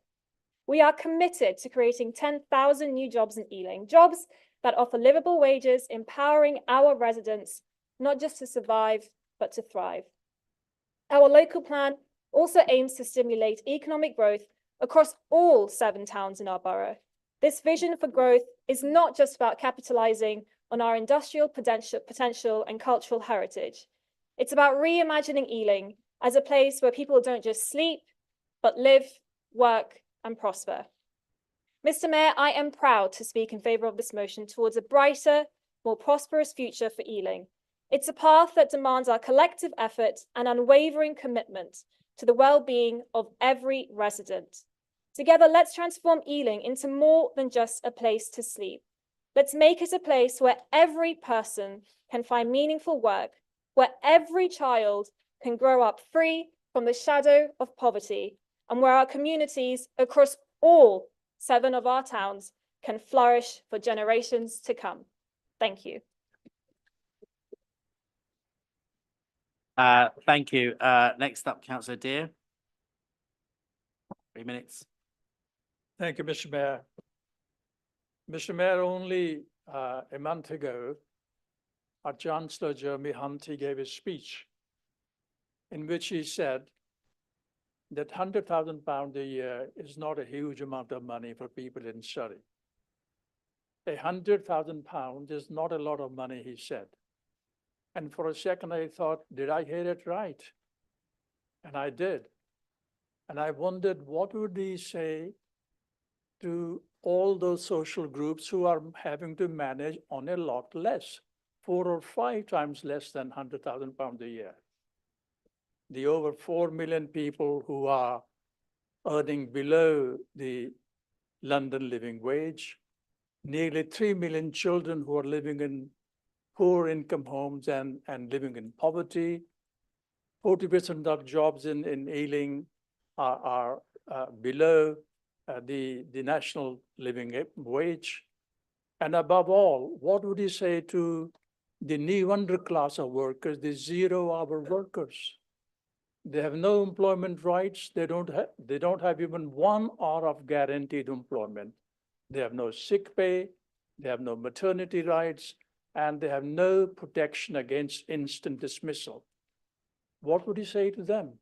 We are committed to creating 10,000 new jobs in Ealing, jobs that offer livable wages, empowering our residents not just to survive, but to thrive. Our local plan also aims to stimulate economic growth across all 7 towns in our borough. This vision for growth is not just about capitalising on our industrial potential and cultural heritage. It's about reimagining Ealing as a place where people don't just sleep, but live, work, and prosper. Mr. Mayor, I am proud to speak in favour of this motion towards a brighter, more prosperous future for Ealing. It's a path that demands our collective effort and unwavering commitment to the well-being of every resident. Together, let's transform Ealing into more than just a place to sleep. Let's make it a place where every person can find meaningful work, where every child can grow up free from the shadow of poverty, and where our communities across all 7 of our towns can flourish for generations to come. Thank you. Thank you. Next up, Councillor Dear. 3 minutes. Thank you, Mr. Mayor. Mr. Mayor, only a month ago, our Chancellor Jeremy Hunt gave a speech in which he said that £100,000 a year is not a huge amount of money for people in Surrey. £100,000 is not a lot of money, he said. And for a second, I thought, did I hear it right? And I did. And I wondered, what would he say to all those social groups who are having to manage on a lot less, 4 or 5 times less than £100,000 a year? The over 4 million people who are earning below the London living wage, nearly 3 million children who are living in poor income homes and living in poverty. 40% of jobs in Ealing are below the national living wage. And above all, what would you say to the new underclass of workers, the 0-hour workers? They have no employment rights. They don't have even 1 hour of guaranteed employment. They have no sick pay. They have no maternity rights, and they have no protection against instant dismissal. What would you say to them?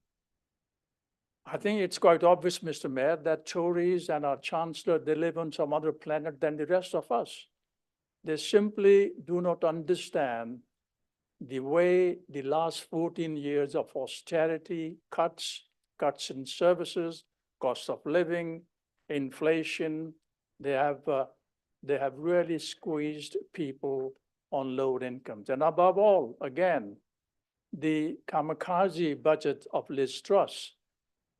I think it's quite obvious, Mr. Mayor, that Tories and our Chancellor, they live on some other planet than the rest of us. They simply do not understand the way the last 14 years of austerity, cuts in services, cost of living, inflation, they have really squeezed people on lower incomes. And above all, again, the kamikaze budget of Liz Truss,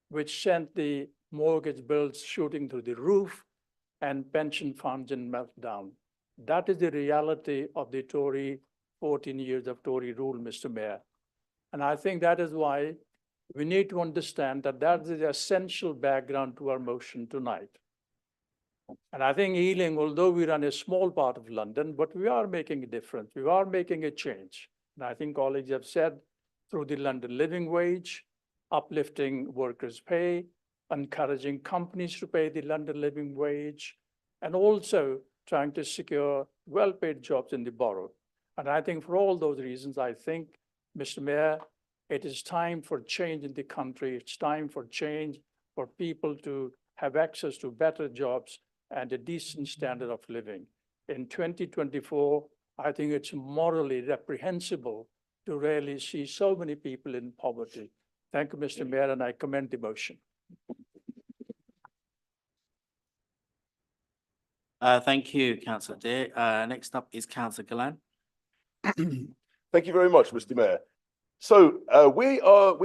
which sent the mortgage bills shooting through the roof and pension funds in meltdown. That is the reality of the 14 years of Tory rule, Mr. Mayor. And I think that is why we need to understand that that is the essential background to our motion tonight. And I think Ealing, although we run a small part of London, but we are making a difference. We are making a change. And I think colleagues have said through the London living wage, uplifting workers' pay, encouraging companies to pay the London living wage, and also trying to secure well-paid jobs in the borough. And I think for all those reasons, I think Mr. Mayor, it is time for change in the country. It's time for change for people to have access to better jobs and a decent standard of living. In 2024, I think it's morally reprehensible to really see so many people in poverty. Thank you, Mr. Mayor, and I commend the motion. Thank you, Councillor Dear. Next up is Councillor Galan. Thank you very much, Mr. Mayor. So we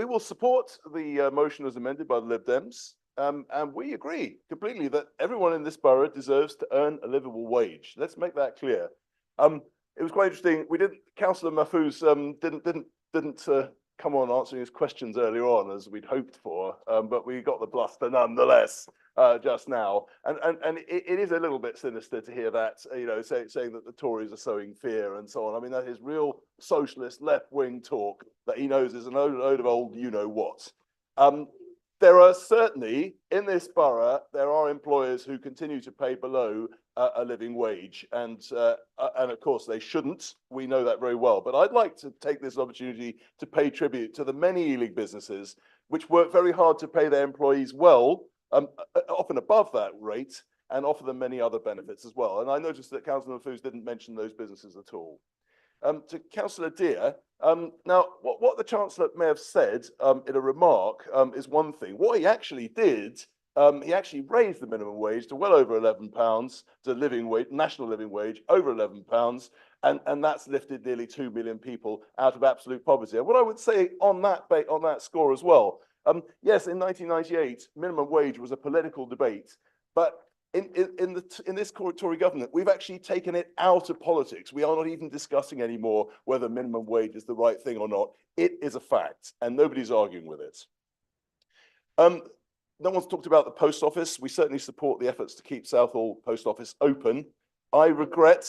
will support the motion as amended by the Lib Dems. And we agree completely that everyone in this borough deserves to earn a livable wage. Let's make that clear. It was quite interesting. Councillor Mahfouz didn't come on answering his questions earlier on as we'd hoped for, but we got the bluster nonetheless just now. And it is a little bit sinister to hear that, saying that the Tories are sowing fear and so on. I mean, that is real socialist left-wing talk that he knows is a load of old you-know-what. There are certainly, in this borough, there are employers who continue to pay below a living wage. And of course, they shouldn't. We know that very well. But I'd like to take this opportunity to pay tribute to the many Ealing businesses which work very hard to pay their employees well, often above that rate, and offer them many other benefits as well. And I noticed that Councillor Mahfouz didn't mention those businesses at all. To Councillor Dear, now what the Chancellor may have said in a remark is one thing. What he actually did, he actually raised the minimum wage to well over £11, to living wage, national living wage, over £11, and that's lifted nearly 2 million people out of absolute poverty. And what I would say on that score as well, yes, in 1998, minimum wage was a political debate, but in this Tory government, we've actually taken it out of politics. We are not even discussing anymore whether minimum wage is the right thing or not. It is a fact, and nobody's arguing with it. No one's talked about the post office. We certainly support the efforts to keep Southall Post Office open. I regret.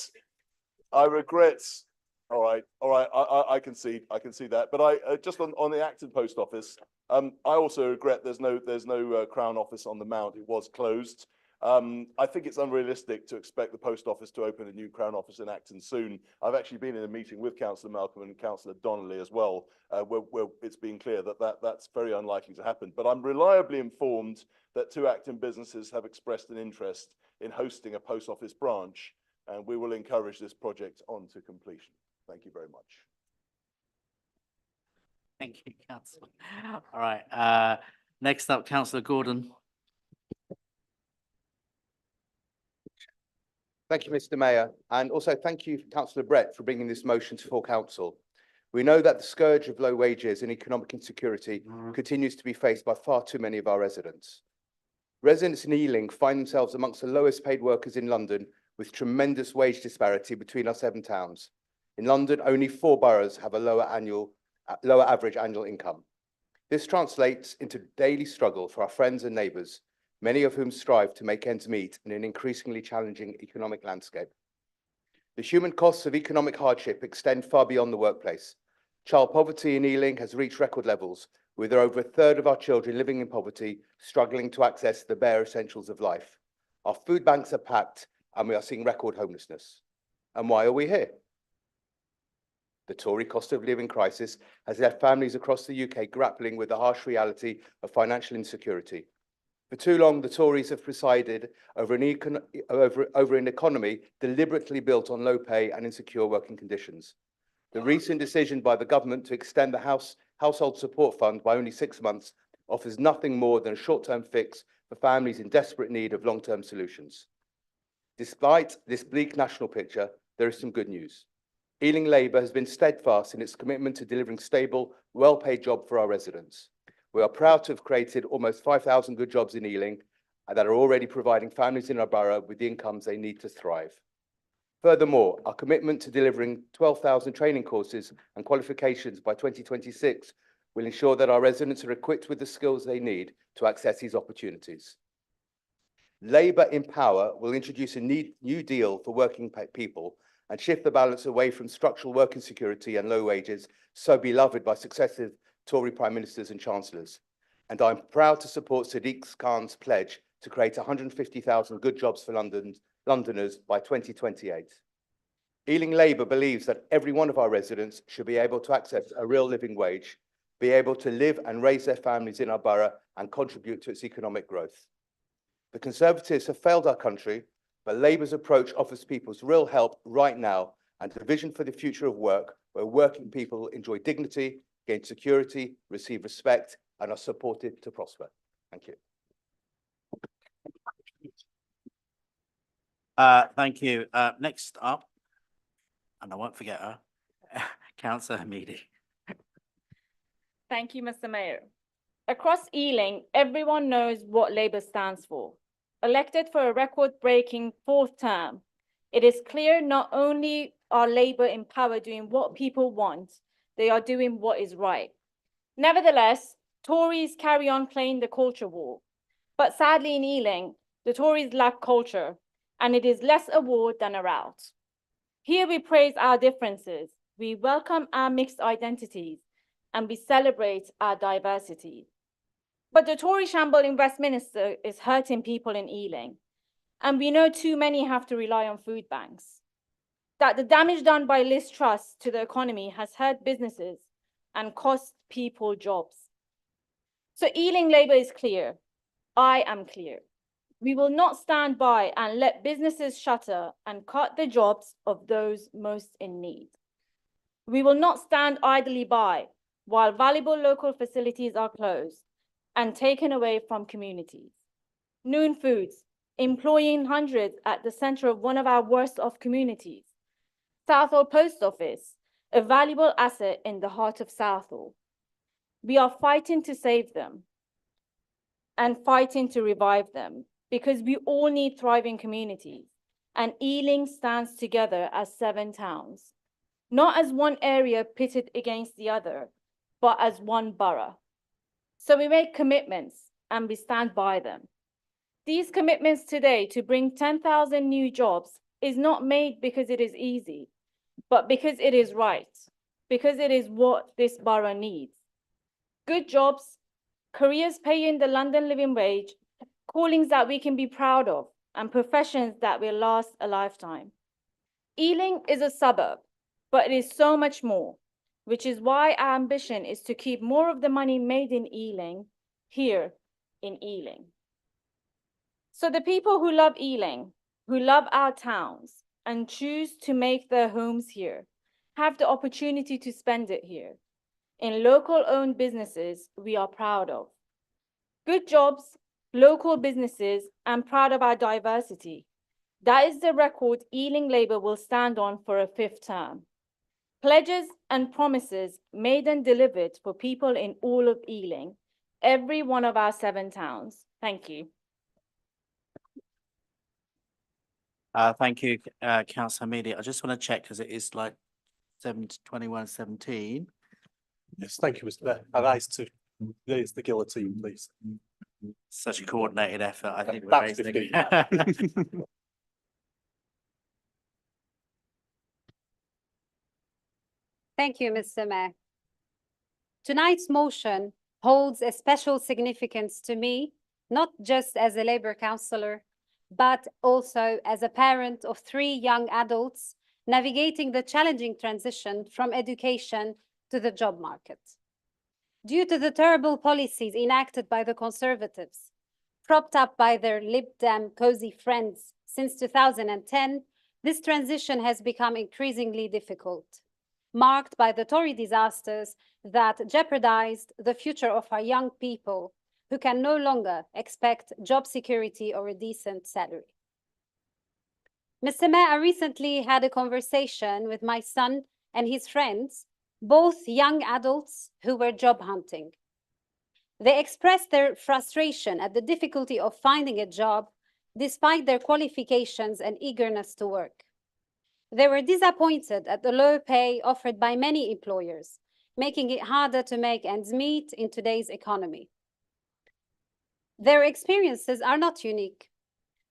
All right, I can see that. But just on the Acton Post Office, I also regret there's no Crown Office on the Mount. It was closed. I think it's unrealistic to expect the post office to open a new Crown Office in Acton soon. I've actually been in a meeting with Councillor Malcolm and Councillor Donnelly as well, where it's been clear that's very unlikely to happen. But I'm reliably informed that 2 Acton businesses have expressed an interest in hosting a post office branch, and we will encourage this project on to completion. Thank you very much. Thank you, Councillor. All right. Next up, Councillor Gordon. Thank you, Mr. Mayor, and also thank you, Councillor Brett, for bringing this motion to full council. We know that the scourge of low wages and economic insecurity continues to be faced by far too many of our residents. Residents in Ealing find themselves amongst the lowest paid workers in London, with tremendous wage disparity between our 7 towns. In London, only 4 boroughs have a lower average annual income. This translates into daily struggle for our friends and neighbours, many of whom strive to make ends meet in an increasingly challenging economic landscape. The human costs of economic hardship extend far beyond the workplace. Child poverty in Ealing has reached record levels, with over a third of our children living in poverty, struggling to access the bare essentials of life. Our food banks are packed, and we are seeing record homelessness. And why are we here? The Tory cost of living crisis has left families across the UK grappling with the harsh reality of financial insecurity. For too long, the Tories have presided over an economy deliberately built on low pay and insecure working conditions. The recent decision by the government to extend the Household Support Fund by only 6 months offers nothing more than a short-term fix for families in desperate need of long-term solutions. Despite this bleak national picture, there is some good news. Ealing Labour has been steadfast in its commitment to delivering stable, well-paid jobs for our residents. We are proud to have created almost 5,000 good jobs in Ealing that are already providing families in our borough with the incomes they need to thrive. Furthermore, our commitment to delivering 12,000 training courses and qualifications by 2026 will ensure that our residents are equipped with the skills they need to access these opportunities. Labour in Power will introduce a new deal for working people and shift the balance away from structural work insecurity and low wages, so beloved by successive Tory Prime Ministers and Chancellors. And I'm proud to support Sadiq Khan's pledge to create 150,000 good jobs for Londoners by 2028. Ealing Labour believes that every one of our residents should be able to access a real living wage, be able to live and raise their families in our borough and contribute to its economic growth. The Conservatives have failed our country, but Labour's approach offers people real help right now and a vision for the future of work, where working people enjoy dignity, gain security, receive respect, and are supported to prosper. Thank you. Thank you. Next up, and I won't forget her, Councillor Hamidi. Thank you, Mr. Mayor. Across Ealing, everyone knows what Labour stands for. Elected for a record-breaking 4th term, it is clear not only are Labour in power doing what people want, they are doing what is right. Nevertheless, Tories carry on playing the culture war. But sadly in Ealing, the Tories lack culture, and it is less a war than a rout. Here we praise our differences, we welcome our mixed identities, and we celebrate our diversity. But the Tory shamble in Westminster is hurting people in Ealing, and we know too many have to rely on food banks. That the damage done by Liz Truss to the economy has hurt businesses and cost people jobs. So Ealing Labour is clear. I am clear. We will not stand by and let businesses shutter and cut the jobs of those most in need. We will not stand idly by while valuable local facilities are closed and taken away from communities. Noon Foods, employing hundreds at the center of one of our worst off communities. Southall Post Office, a valuable asset in the heart of Southall. We are fighting to save them and fighting to revive them because we all need thriving communities, and Ealing stands together as 7 towns, not as one area pitted against the other, but as one borough. So we make commitments and we stand by them. These commitments today to bring 10,000 new jobs is not made because it is easy, but because it is right, because it is what this borough needs. Good jobs, careers paying the London living wage, callings that we can be proud of, and professions that will last a lifetime. Ealing is a suburb, but it is so much more, which is why our ambition is to keep more of the money made in Ealing here in Ealing. So the people who love Ealing, who love our towns, and choose to make their homes here, have the opportunity to spend it here, in local-owned businesses we are proud of. Good jobs, local businesses, and proud of our diversity. That is the record Ealing Labour will stand on for a 5th term. Pledges and promises made and delivered for people in all of Ealing, every one of our 7 towns. Thank you. Thank you, Councillor Hamidi. I just want to check because it is like 7:21:17. Yes, thank you, Mr. Mayor. And raise the guillotine, please. Such a coordinated effort. I think we're That's raising 15. Thank you, Mr. Mayor. Tonight's motion holds a special significance to me, not just as a Labour councillor, but also as a parent of 3 young adults navigating the challenging transition from education to the job market. Due to the terrible policies enacted by the Conservatives, propped up by their Lib Dem cozy friends since 2010, this transition has become increasingly difficult, marked by the Tory disasters that jeopardized the future of our young people who can no longer expect job security or a decent salary. Mr. Mayor, I recently had a conversation with my son and his friends, both young adults who were job hunting. They expressed their frustration at the difficulty of finding a job despite their qualifications and eagerness to work. They were disappointed at the low pay offered by many employers, making it harder to make ends meet in today's economy. Their experiences are not unique.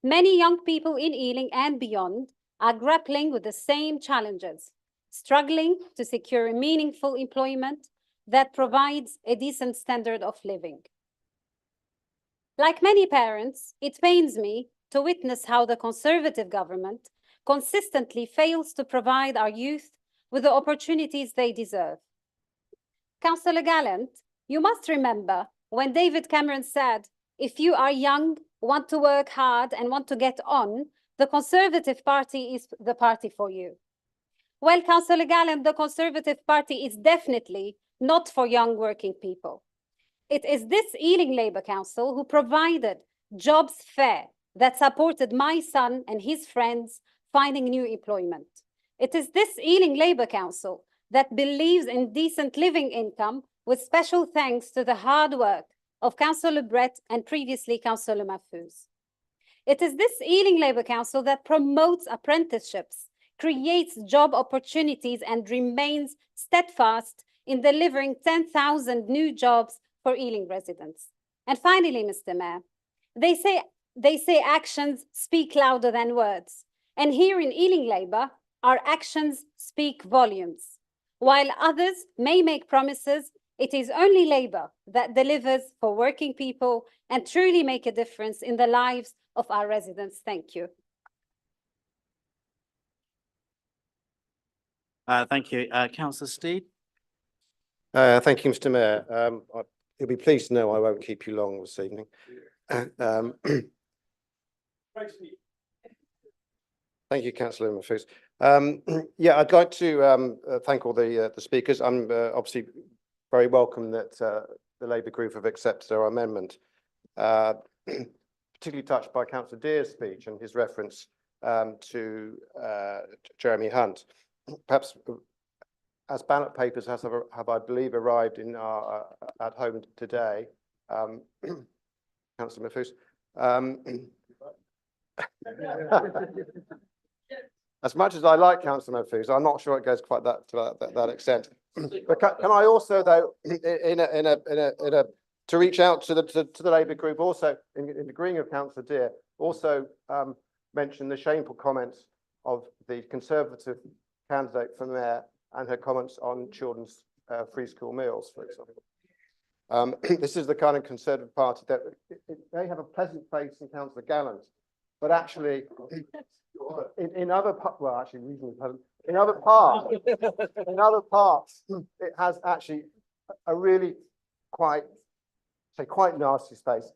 Many young people in Ealing and beyond are grappling with the same challenges, struggling to secure meaningful employment that provides a decent standard of living. Like many parents, it pains me to witness how the Conservative government consistently fails to provide our youth with the opportunities they deserve. Councillor Gallant, you must remember when David Cameron said, if you are young, want to work hard and want to get on, the Conservative Party is the party for you. Well, Councillor Gallant, the Conservative Party is definitely not for young working people. It is this Ealing Labour Council who provided jobs fair that supported my son and his friends finding new employment. It is this Ealing Labour Council that believes in decent living income, with special thanks to the hard work of Councillor Brett and previously Councillor Mahfouz. It is this Ealing Labour Council that promotes apprenticeships, creates job opportunities, and remains steadfast in delivering 10,000 new jobs for Ealing residents. And finally, Mr. Mayor, they say actions speak louder than words. And here in Ealing Labour, our actions speak volumes. While others may make promises, it is only Labour that delivers for working people and truly make a difference in the lives of our residents. Thank you. Thank you. Councillor Steed? Thank you, Mr. Mayor. You'll be pleased to know I won't keep you long this evening. Thank you, Councillor Mahfouz. Yeah, I'd like to thank all the speakers. I'm obviously very welcome that the Labour group have accepted our amendment. Particularly touched by Councillor Deer's speech and his reference to Jeremy Hunt. Perhaps as ballot papers have I believe arrived in our at home today, Councillor Mahfouz. As much as I like Councillor Mahfouz, I'm not sure it goes quite to that extent. But can I also, though, to reach out to the Labour group, also in agreeing with Councillor Deer, also mention the shameful comments of the Conservative candidate for mayor and her comments on children's free school meals, for example. This is the kind of Conservative Party that they have a pleasant face in Councillor Gallant, but actually in other well, actually reasonably pleasant. In other parts, it has actually a really quite nasty space.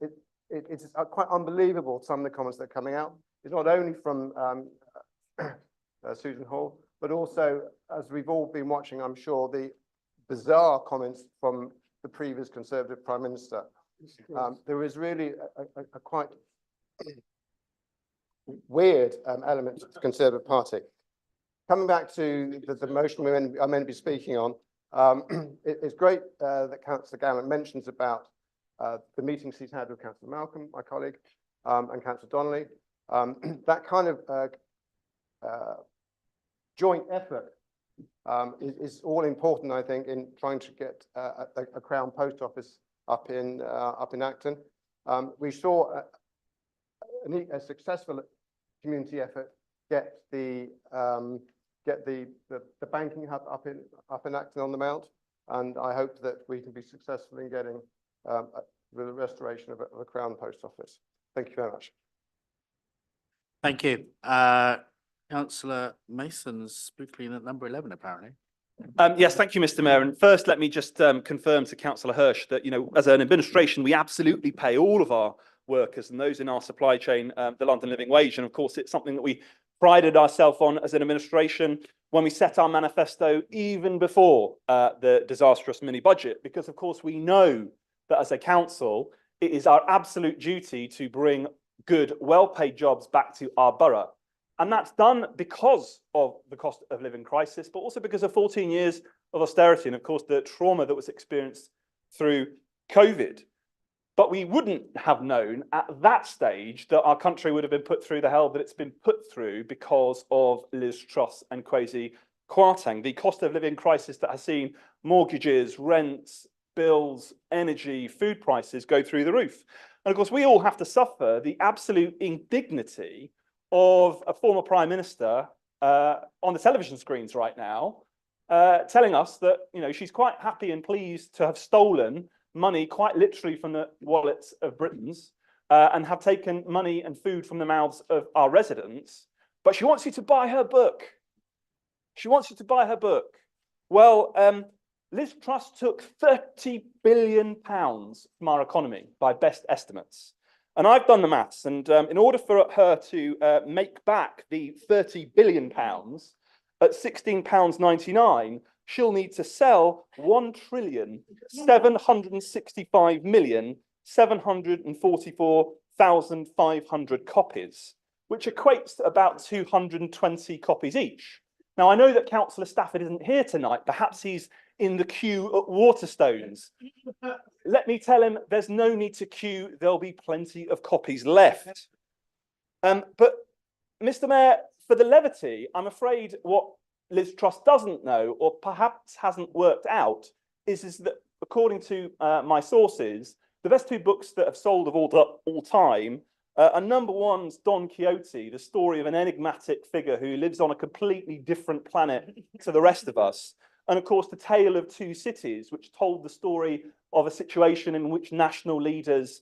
It's quite unbelievable, some of the comments that are coming out. It's not only from Susan Hall, but also, as we've all been watching, I'm sure, the bizarre comments from the previous Conservative Prime Minister. There is really a quite weird element to the Conservative Party. Coming back to the motion I'm meant to be speaking on, it's great that Councillor Gallant mentions about the meetings he's had with Councillor Malcolm, my colleague, and Councillor Donnelly. That kind of joint effort is all important, I think, in trying to get a Crown Post Office up in Acton. We saw a successful community effort get the banking hub up in Acton on the Mount, and I hope that we can be successful in getting the restoration of a Crown Post Office. Thank you very much. Thank you. Councillor Mason's spookily at number 11, apparently. Yes, thank you, Mr. Mayor. And first, let me just confirm to Councillor Hirsch that, as an administration, we absolutely pay all of our workers and those in our supply chain the London Living Wage. And of course, it's something that we prided ourselves on as an administration when we set our manifesto even before the disastrous mini budget, because of course we know that as a council, it is our absolute duty to bring good, well-paid jobs back to our borough. And that's done because of the cost of living crisis, but also because of 14 years of austerity and, of course, the trauma that was experienced through COVID. But we wouldn't have known at that stage that our country would have been put through the hell that it's been put through because of Liz Truss and Kwesi Kwarteng, the cost of living crisis that has seen mortgages, rents, bills, energy, food prices go through the roof. And of course, we all have to suffer the absolute indignity of a former Prime Minister on the television screens right now, telling us that she's quite happy and pleased to have stolen money quite literally from the wallets of Britons and have taken money and food from the mouths of our residents but she wants you to buy her book. She wants you to buy her book. Well, Liz Truss took £30 billion from our economy by best estimates. And I've done the maths, and in order for her to make back the £30 billion at £16.99, she'll need to sell 1,765,744,500 copies, which equates to about 220 copies each. Now, I know that Councillor Stafford isn't here tonight. Perhaps he's in the queue at Waterstones. Let me tell him there's no need to queue. There'll be plenty of copies left. But, Mr. Mayor, for the levity, I'm afraid what Liz Truss doesn't know, or perhaps hasn't worked out, is that according to my sources, the best two books that have sold of all time are number one's Don Quixote, the story of an enigmatic figure who lives on a completely different planet to the rest of us. And of course, The Tale of Two Cities, which told the story of a situation in which national leaders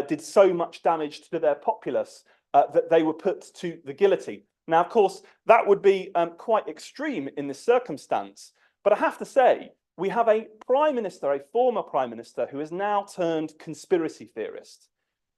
did so much damage to their populace that they were put to the guillotine. Now, of course, that would be quite extreme in this circumstance. But I have to say, we have a prime minister, a former prime minister, who has now turned conspiracy theorist,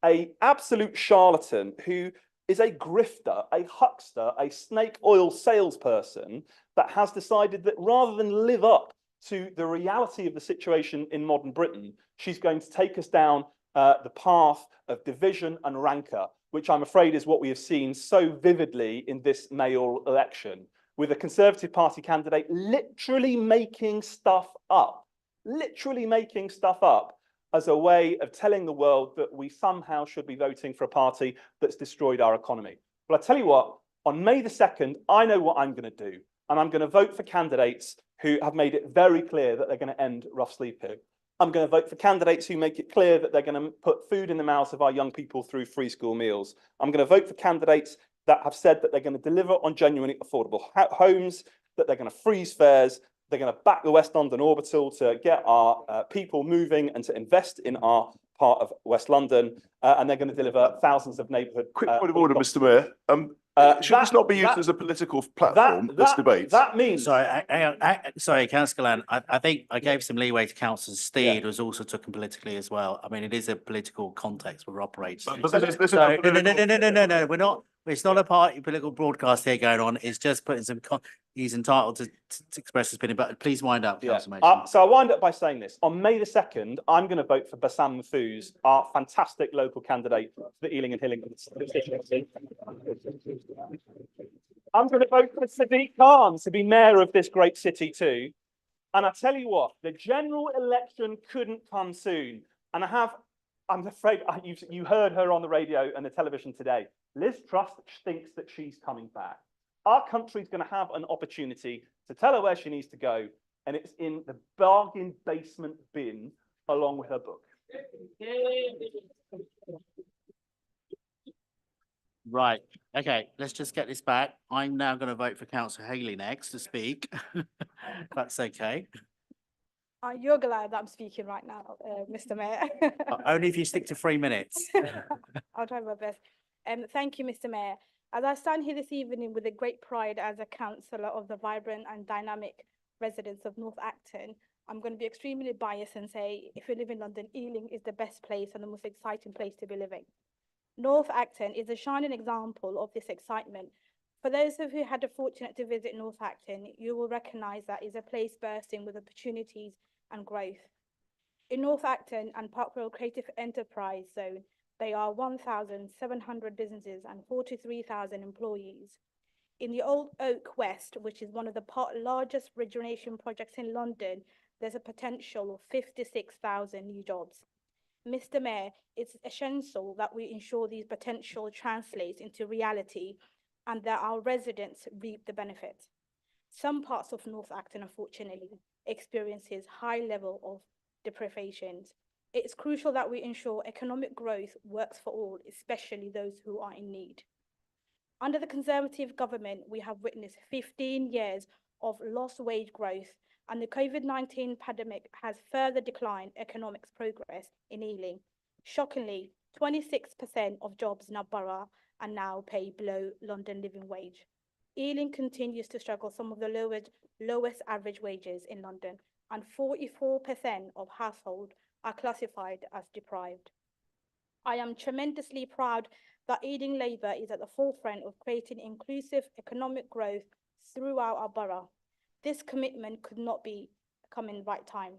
an absolute charlatan who is a grifter, a huckster, a snake oil salesperson that has decided that rather than live up to the reality of the situation in modern Britain, she's going to take us down the path of division and rancor, which I'm afraid is what we have seen so vividly in this mayoral election, with a Conservative Party candidate literally making stuff up as a way of telling the world that we somehow should be voting for a party that's destroyed our economy. Well, I tell you what, on May the 2nd, I know what I'm going to do, and I'm going to vote for candidates who have made it very clear that they're going to end rough sleeping. I'm going to vote for candidates who make it clear that they're going to put food in the mouths of our young people through free school meals. I'm going to vote for candidates that have said that they're going to deliver on genuinely affordable homes, that they're going to freeze fares, they're going to back the West London Orbital to get our people moving and to invest in our part of West London, and they're going to deliver thousands of neighbourhood. Quick point of order, Mr. Mayor. Should this not be used as a political platform, this debate? That means... Sorry, Councillor Gallant, I think I gave some leeway to Councillor Steed, who's also taken politically as well. I mean, it is a political context we're operating in. But this is No, we're not. It's not a party political broadcast here going on. It's just putting some. He's entitled to express his opinion, but please wind up, Councillor Mason. So I wind up by saying this. On May the 2nd, I'm going to vote for Bassam Mahfouz, our fantastic local candidate for the Ealing and Hilling constituency. I'm going to vote for Sadiq Khan to be mayor of this great city too. And I tell you what, the general election couldn't come soon. And I'm afraid you heard her on the radio and the television today. Liz Truss thinks that she's coming back. Our country's going to have an opportunity to tell her where she needs to go, and it's in the bargain basement bin along with her book. Right. Okay, let's just get this back. I'm now going to vote for Councillor Haley next to speak. That's okay. You're glad that I'm speaking right now, Mr. Mayor. Only if you stick to 3 minutes. I'll try my best. Thank you, Mr. Mayor. As I stand here this evening with a great pride as a councillor of the vibrant and dynamic residents of North Acton, I'm going to be extremely biased and say, if you live in London, Ealing is the best place and the most exciting place to be living. North Acton is a shining example of this excitement. For those of you who had the fortunate to visit North Acton, you will recognise that it's a place bursting with opportunities and growth. In North Acton and Park Royal Creative Enterprise Zone, there are 1,700 businesses and 43,000 employees. In the Old Oak West, which is one of the largest regeneration projects in London, there's a potential of 56,000 new jobs. Mr. Mayor, it's essential that we ensure these potential translates into reality and that our residents reap the benefit. Some parts of North Acton, unfortunately, experiences high level of deprivation. It's crucial that we ensure economic growth works for all, especially those who are in need. Under the Conservative government, we have witnessed 15 years of lost wage growth, and the COVID-19 pandemic has further declined economic progress in Ealing. Shockingly, 26% of jobs in our borough are now paid below London living wage. Ealing continues to struggle some of the lowest average wages in London, and 44% of households are classified as deprived. I am tremendously proud that Ealing Labour is at the forefront of creating inclusive economic growth throughout our borough. This commitment could not be come in right time.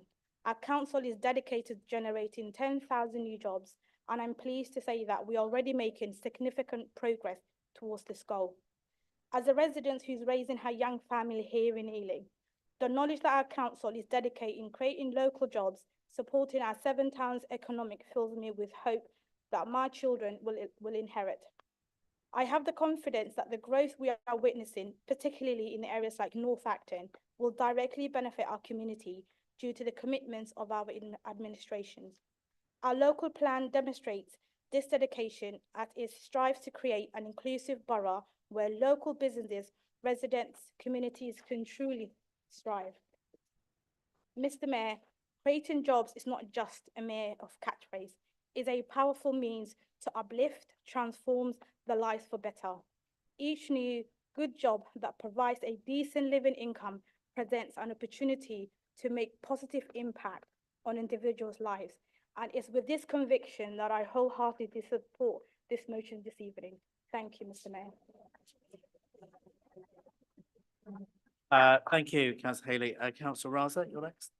Our council is dedicated to generating 10,000 new jobs, and I'm pleased to say that we are already making significant progress towards this goal. As a resident who's raising her young family here in Ealing, the knowledge that our council is dedicating creating local jobs, supporting our 7 towns economic fills me with hope that my children will inherit. I have the confidence that the growth we are witnessing, particularly in areas like North Acton, will directly benefit our community due to the commitments of our administrations. Our local plan demonstrates this dedication as it strives to create an inclusive borough where local businesses, residents, communities can truly strive. Mr. Mayor, creating jobs is not just a mere catchphrase. It's a powerful means to uplift, transform the lives for better. Each new good job that provides a decent living income presents an opportunity to make positive impact on individuals' lives. And it's with this conviction that I wholeheartedly support this motion this evening. Thank you, Mr. Mayor. Thank you, Councillor Haley. Councillor Raza, you're next.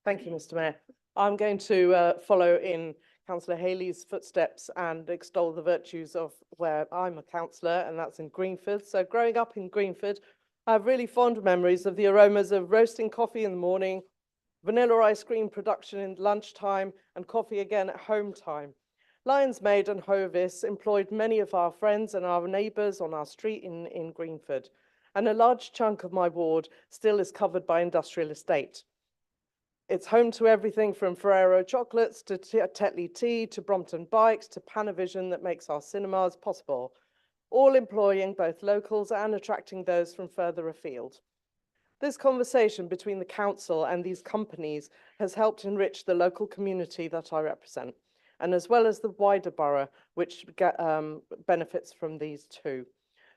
Thank you, Mr. Mayor. I'm going to follow in Councillor Haley's footsteps and extol the virtues of where I'm a councillor, and that's in Greenford. So growing up in Greenford, I have really fond memories of the aromas of roasting coffee in the morning, vanilla ice cream production in lunchtime, and coffee again at home time. Lions Maid and Hovis employed many of our friends and our neighbours on our street in Greenford, and a large chunk of my ward still is covered by industrial estate. It's home to everything from Ferrero chocolates to Tetley tea to Brompton bikes to Panavision that makes our cinemas possible, all employing both locals and attracting those from further afield. This conversation between the council and these companies has helped enrich the local community that I represent, and as well as the wider borough, which benefits from these too.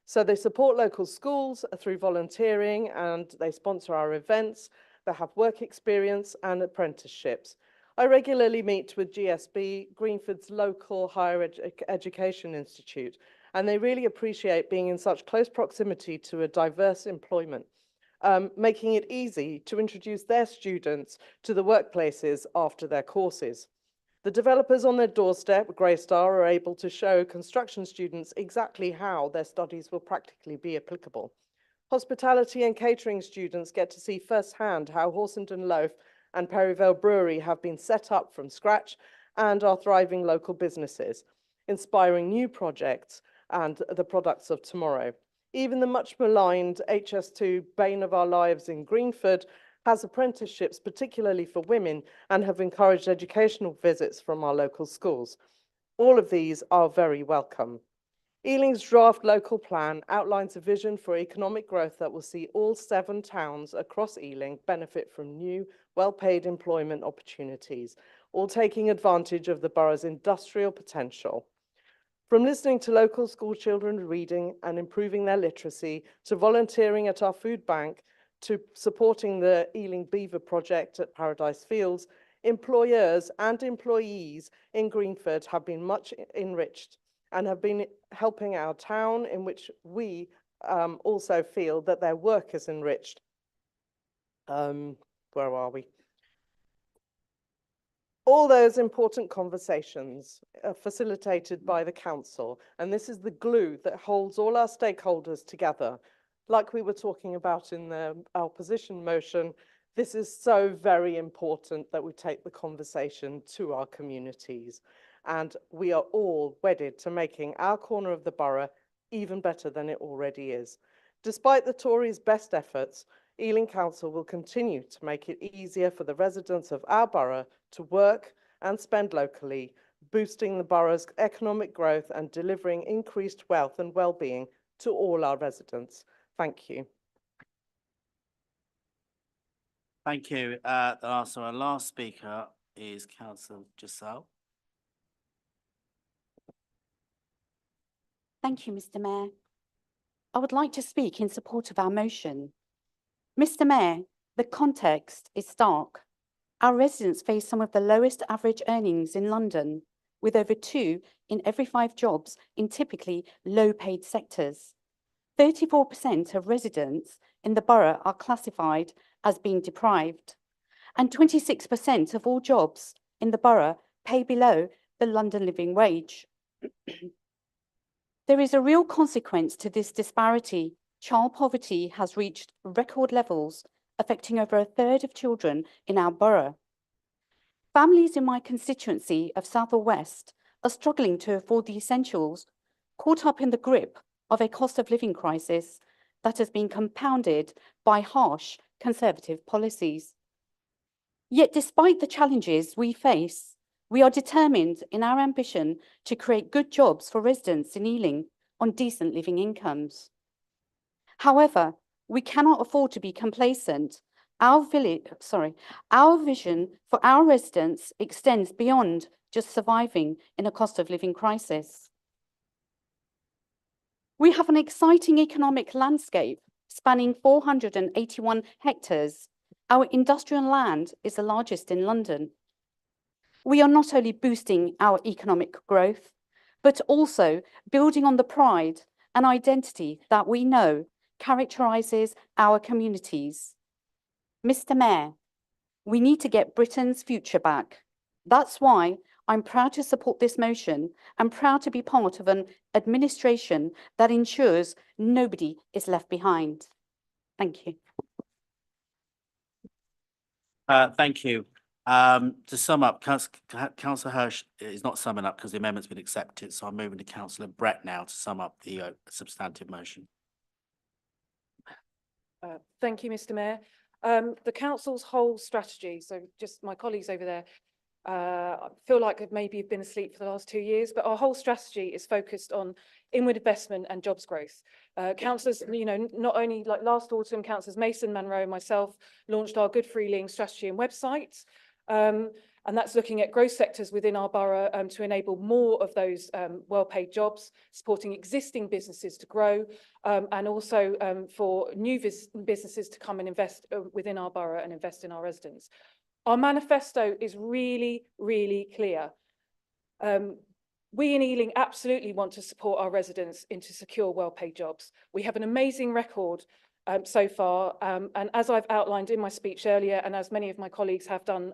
So they support local schools through volunteering, and they sponsor our events. They have work experience and apprenticeships. I regularly meet with GSB, Greenford's local higher education institute, and they really appreciate being in such close proximity to a diverse employment, making it easy to introduce their students to the workplaces after their courses. The developers on their doorstep, Greystar, are able to show construction students exactly how their studies will practically be applicable. Hospitality and catering students get to see firsthand how Horsenden Loaf and Perryvale Brewery have been set up from scratch and are thriving local businesses, inspiring new projects and the products of tomorrow. Even the much maligned HS2 Bane of Our Lives in Greenford has apprenticeships, particularly for women, and have encouraged educational visits from our local schools. All of these are very welcome. Ealing's draft local plan outlines a vision for economic growth that will see all 7 towns across Ealing benefit from new, well-paid employment opportunities, all taking advantage of the borough's industrial potential. From listening to local school children reading and improving their literacy, to volunteering at our food bank, to supporting the Ealing Beaver project at Paradise Fields, employers and employees in Greenford have been much enriched and have been helping our town, in which we also feel that their work is enriched. Where are we? All those important conversations are facilitated by the council, and this is the glue that holds all our stakeholders together. Like we were talking about in the opposition motion, this is so very important that we take the conversation to our communities. And we are all wedded to making our corner of the borough even better than it already is. Despite the Tories' best efforts, Ealing Council will continue to make it easier for the residents of our borough to work and spend locally, boosting the borough's economic growth and delivering increased wealth and well-being to all our residents. Thank you. Thank you. Our last speaker is Councillor Giselle. Thank you, Mr. Mayor. I would like to speak in support of our motion. Mr. Mayor, the context is stark. Our residents face some of the lowest average earnings in London, with over 2 in every 5 jobs in typically low-paid sectors. 34% of residents in the borough are classified as being deprived, and 26% of all jobs in the borough pay below the London living wage. There is a real consequence to this disparity. Child poverty has reached record levels, affecting over 1/3 of children in our borough. Families in my constituency of South or West are struggling to afford the essentials, caught up in the grip of a cost of living crisis that has been compounded by harsh Conservative policies. Yet despite the challenges we face, we are determined in our ambition to create good jobs for residents in Ealing on decent living incomes. However, we cannot afford to be complacent. Our vision for our residents extends beyond just surviving in a cost of living crisis. We have an exciting economic landscape spanning 481 hectares. Our industrial land is the largest in London. We are not only boosting our economic growth, but also building on the pride and identity that we know characterises our communities. Mr. Mayor, we need to get Britain's future back. That's why I'm proud to support this motion and proud to be part of an administration that ensures nobody is left behind. Thank you. Thank you. To sum up, Councillor Hirsch is not summing up because the amendment's been accepted, so I'm moving to Councillor Brett now to sum up the substantive motion. Thank you, Mr. Mayor. The council's whole strategy, so just my colleagues over there, I feel like I've maybe been asleep for the last 2 years, but our whole strategy is focused on inward investment and jobs growth. Councillors, not only like last autumn, Councillors Mason, Munro and myself launched our Good for Ealing strategy and website. And that's looking at growth sectors within our borough to enable more of those well-paid jobs, supporting existing businesses to grow, and also for new businesses to come and invest within our borough and invest in our residents. Our manifesto is really, really clear. We in Ealing absolutely want to support our residents into secure, well-paid jobs. We have an amazing record so far, and as I've outlined in my speech earlier, and as many of my colleagues have done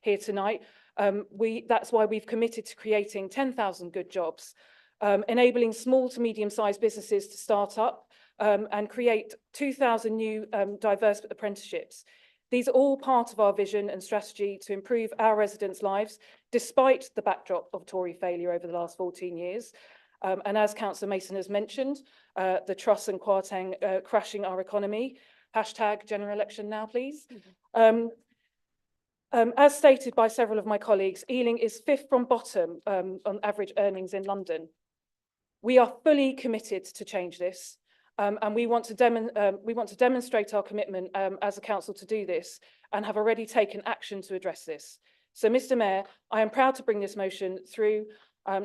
here tonight, that's why we've committed to creating 10,000 good jobs, enabling small to medium-sized businesses to start up and create 2,000 new diverse apprenticeships. These are all part of our vision and strategy to improve our residents' lives, despite the backdrop of Tory failure over the last 14 years. And as Councillor Mason has mentioned, the Truss and Kwarteng crashing our economy. Hashtag general election now, please. As stated by several of my colleagues, Ealing is 5th from bottom on average earnings in London. We are fully committed to change this. And we want to demonstrate our commitment as a council to do this and have already taken action to address this. So, Mr. Mayor, I am proud to bring this motion through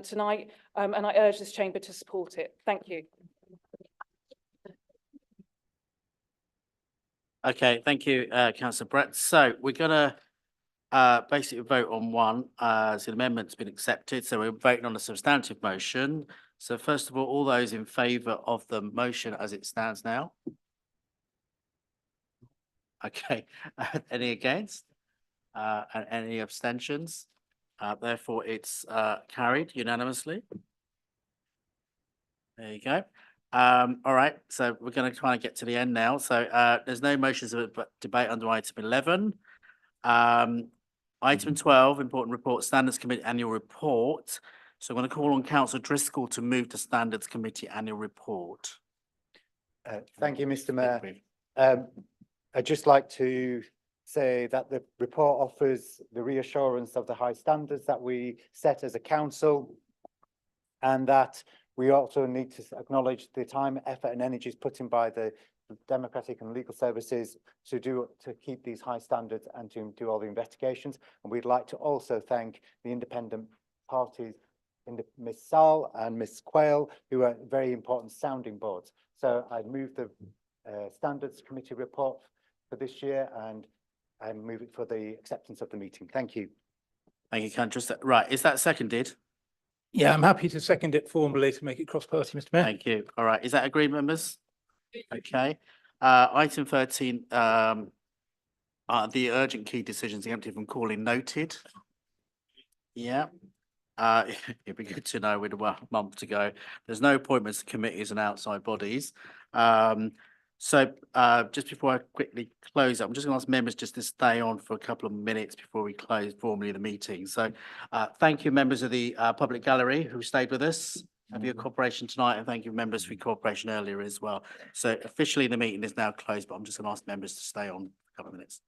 tonight, and I urge this chamber to support it. Thank you. Okay, thank you, Councillor Brett. So we're going to basically vote on one. So the amendment's been accepted. So we're voting on a substantive motion. So first of all those in favour of the motion as it stands now? Okay, any against? And any abstentions? Therefore, it's carried unanimously. There you go. All right, so we're going to try and get to the end now. So there's no motions of debate under item 11. Item 12, important report, Standards Committee annual report. So I'm going to call on Councillor Driscoll to move to Standards Committee annual report. Thank you, Mr. Mayor. I'd just like to say that the report offers the reassurance of the high standards that we set as a council, and that we also need to acknowledge the time, effort and energies put in by the democratic and legal services to keep these high standards and to do all the investigations. And we'd like to also thank the independent parties Miss Saul and Miss Quayle, who are very important sounding boards. So I move the Standards Committee report for this year and I move it for the acceptance of the meeting. Thank you. Thank you, Councillor. Right, is that seconded? Yeah, I'm happy to second it formally to make it cross-party, Mr. Mayor. Thank you. All right, is that agreed, members? Okay. Item 13, the urgent key decisions exempted from calling noted. Yeah. It'd be good to know with a month to go. There's no appointments to committees and outside bodies. So just before I quickly close up, I'm just going to ask members just to stay on for a couple of minutes before we close formally the meeting. So thank you, members of the public gallery who stayed with us, for your cooperation tonight, and thank you, members, for your cooperation earlier as well. So officially the meeting is now closed, but I'm just going to ask members to stay on for a couple of minutes.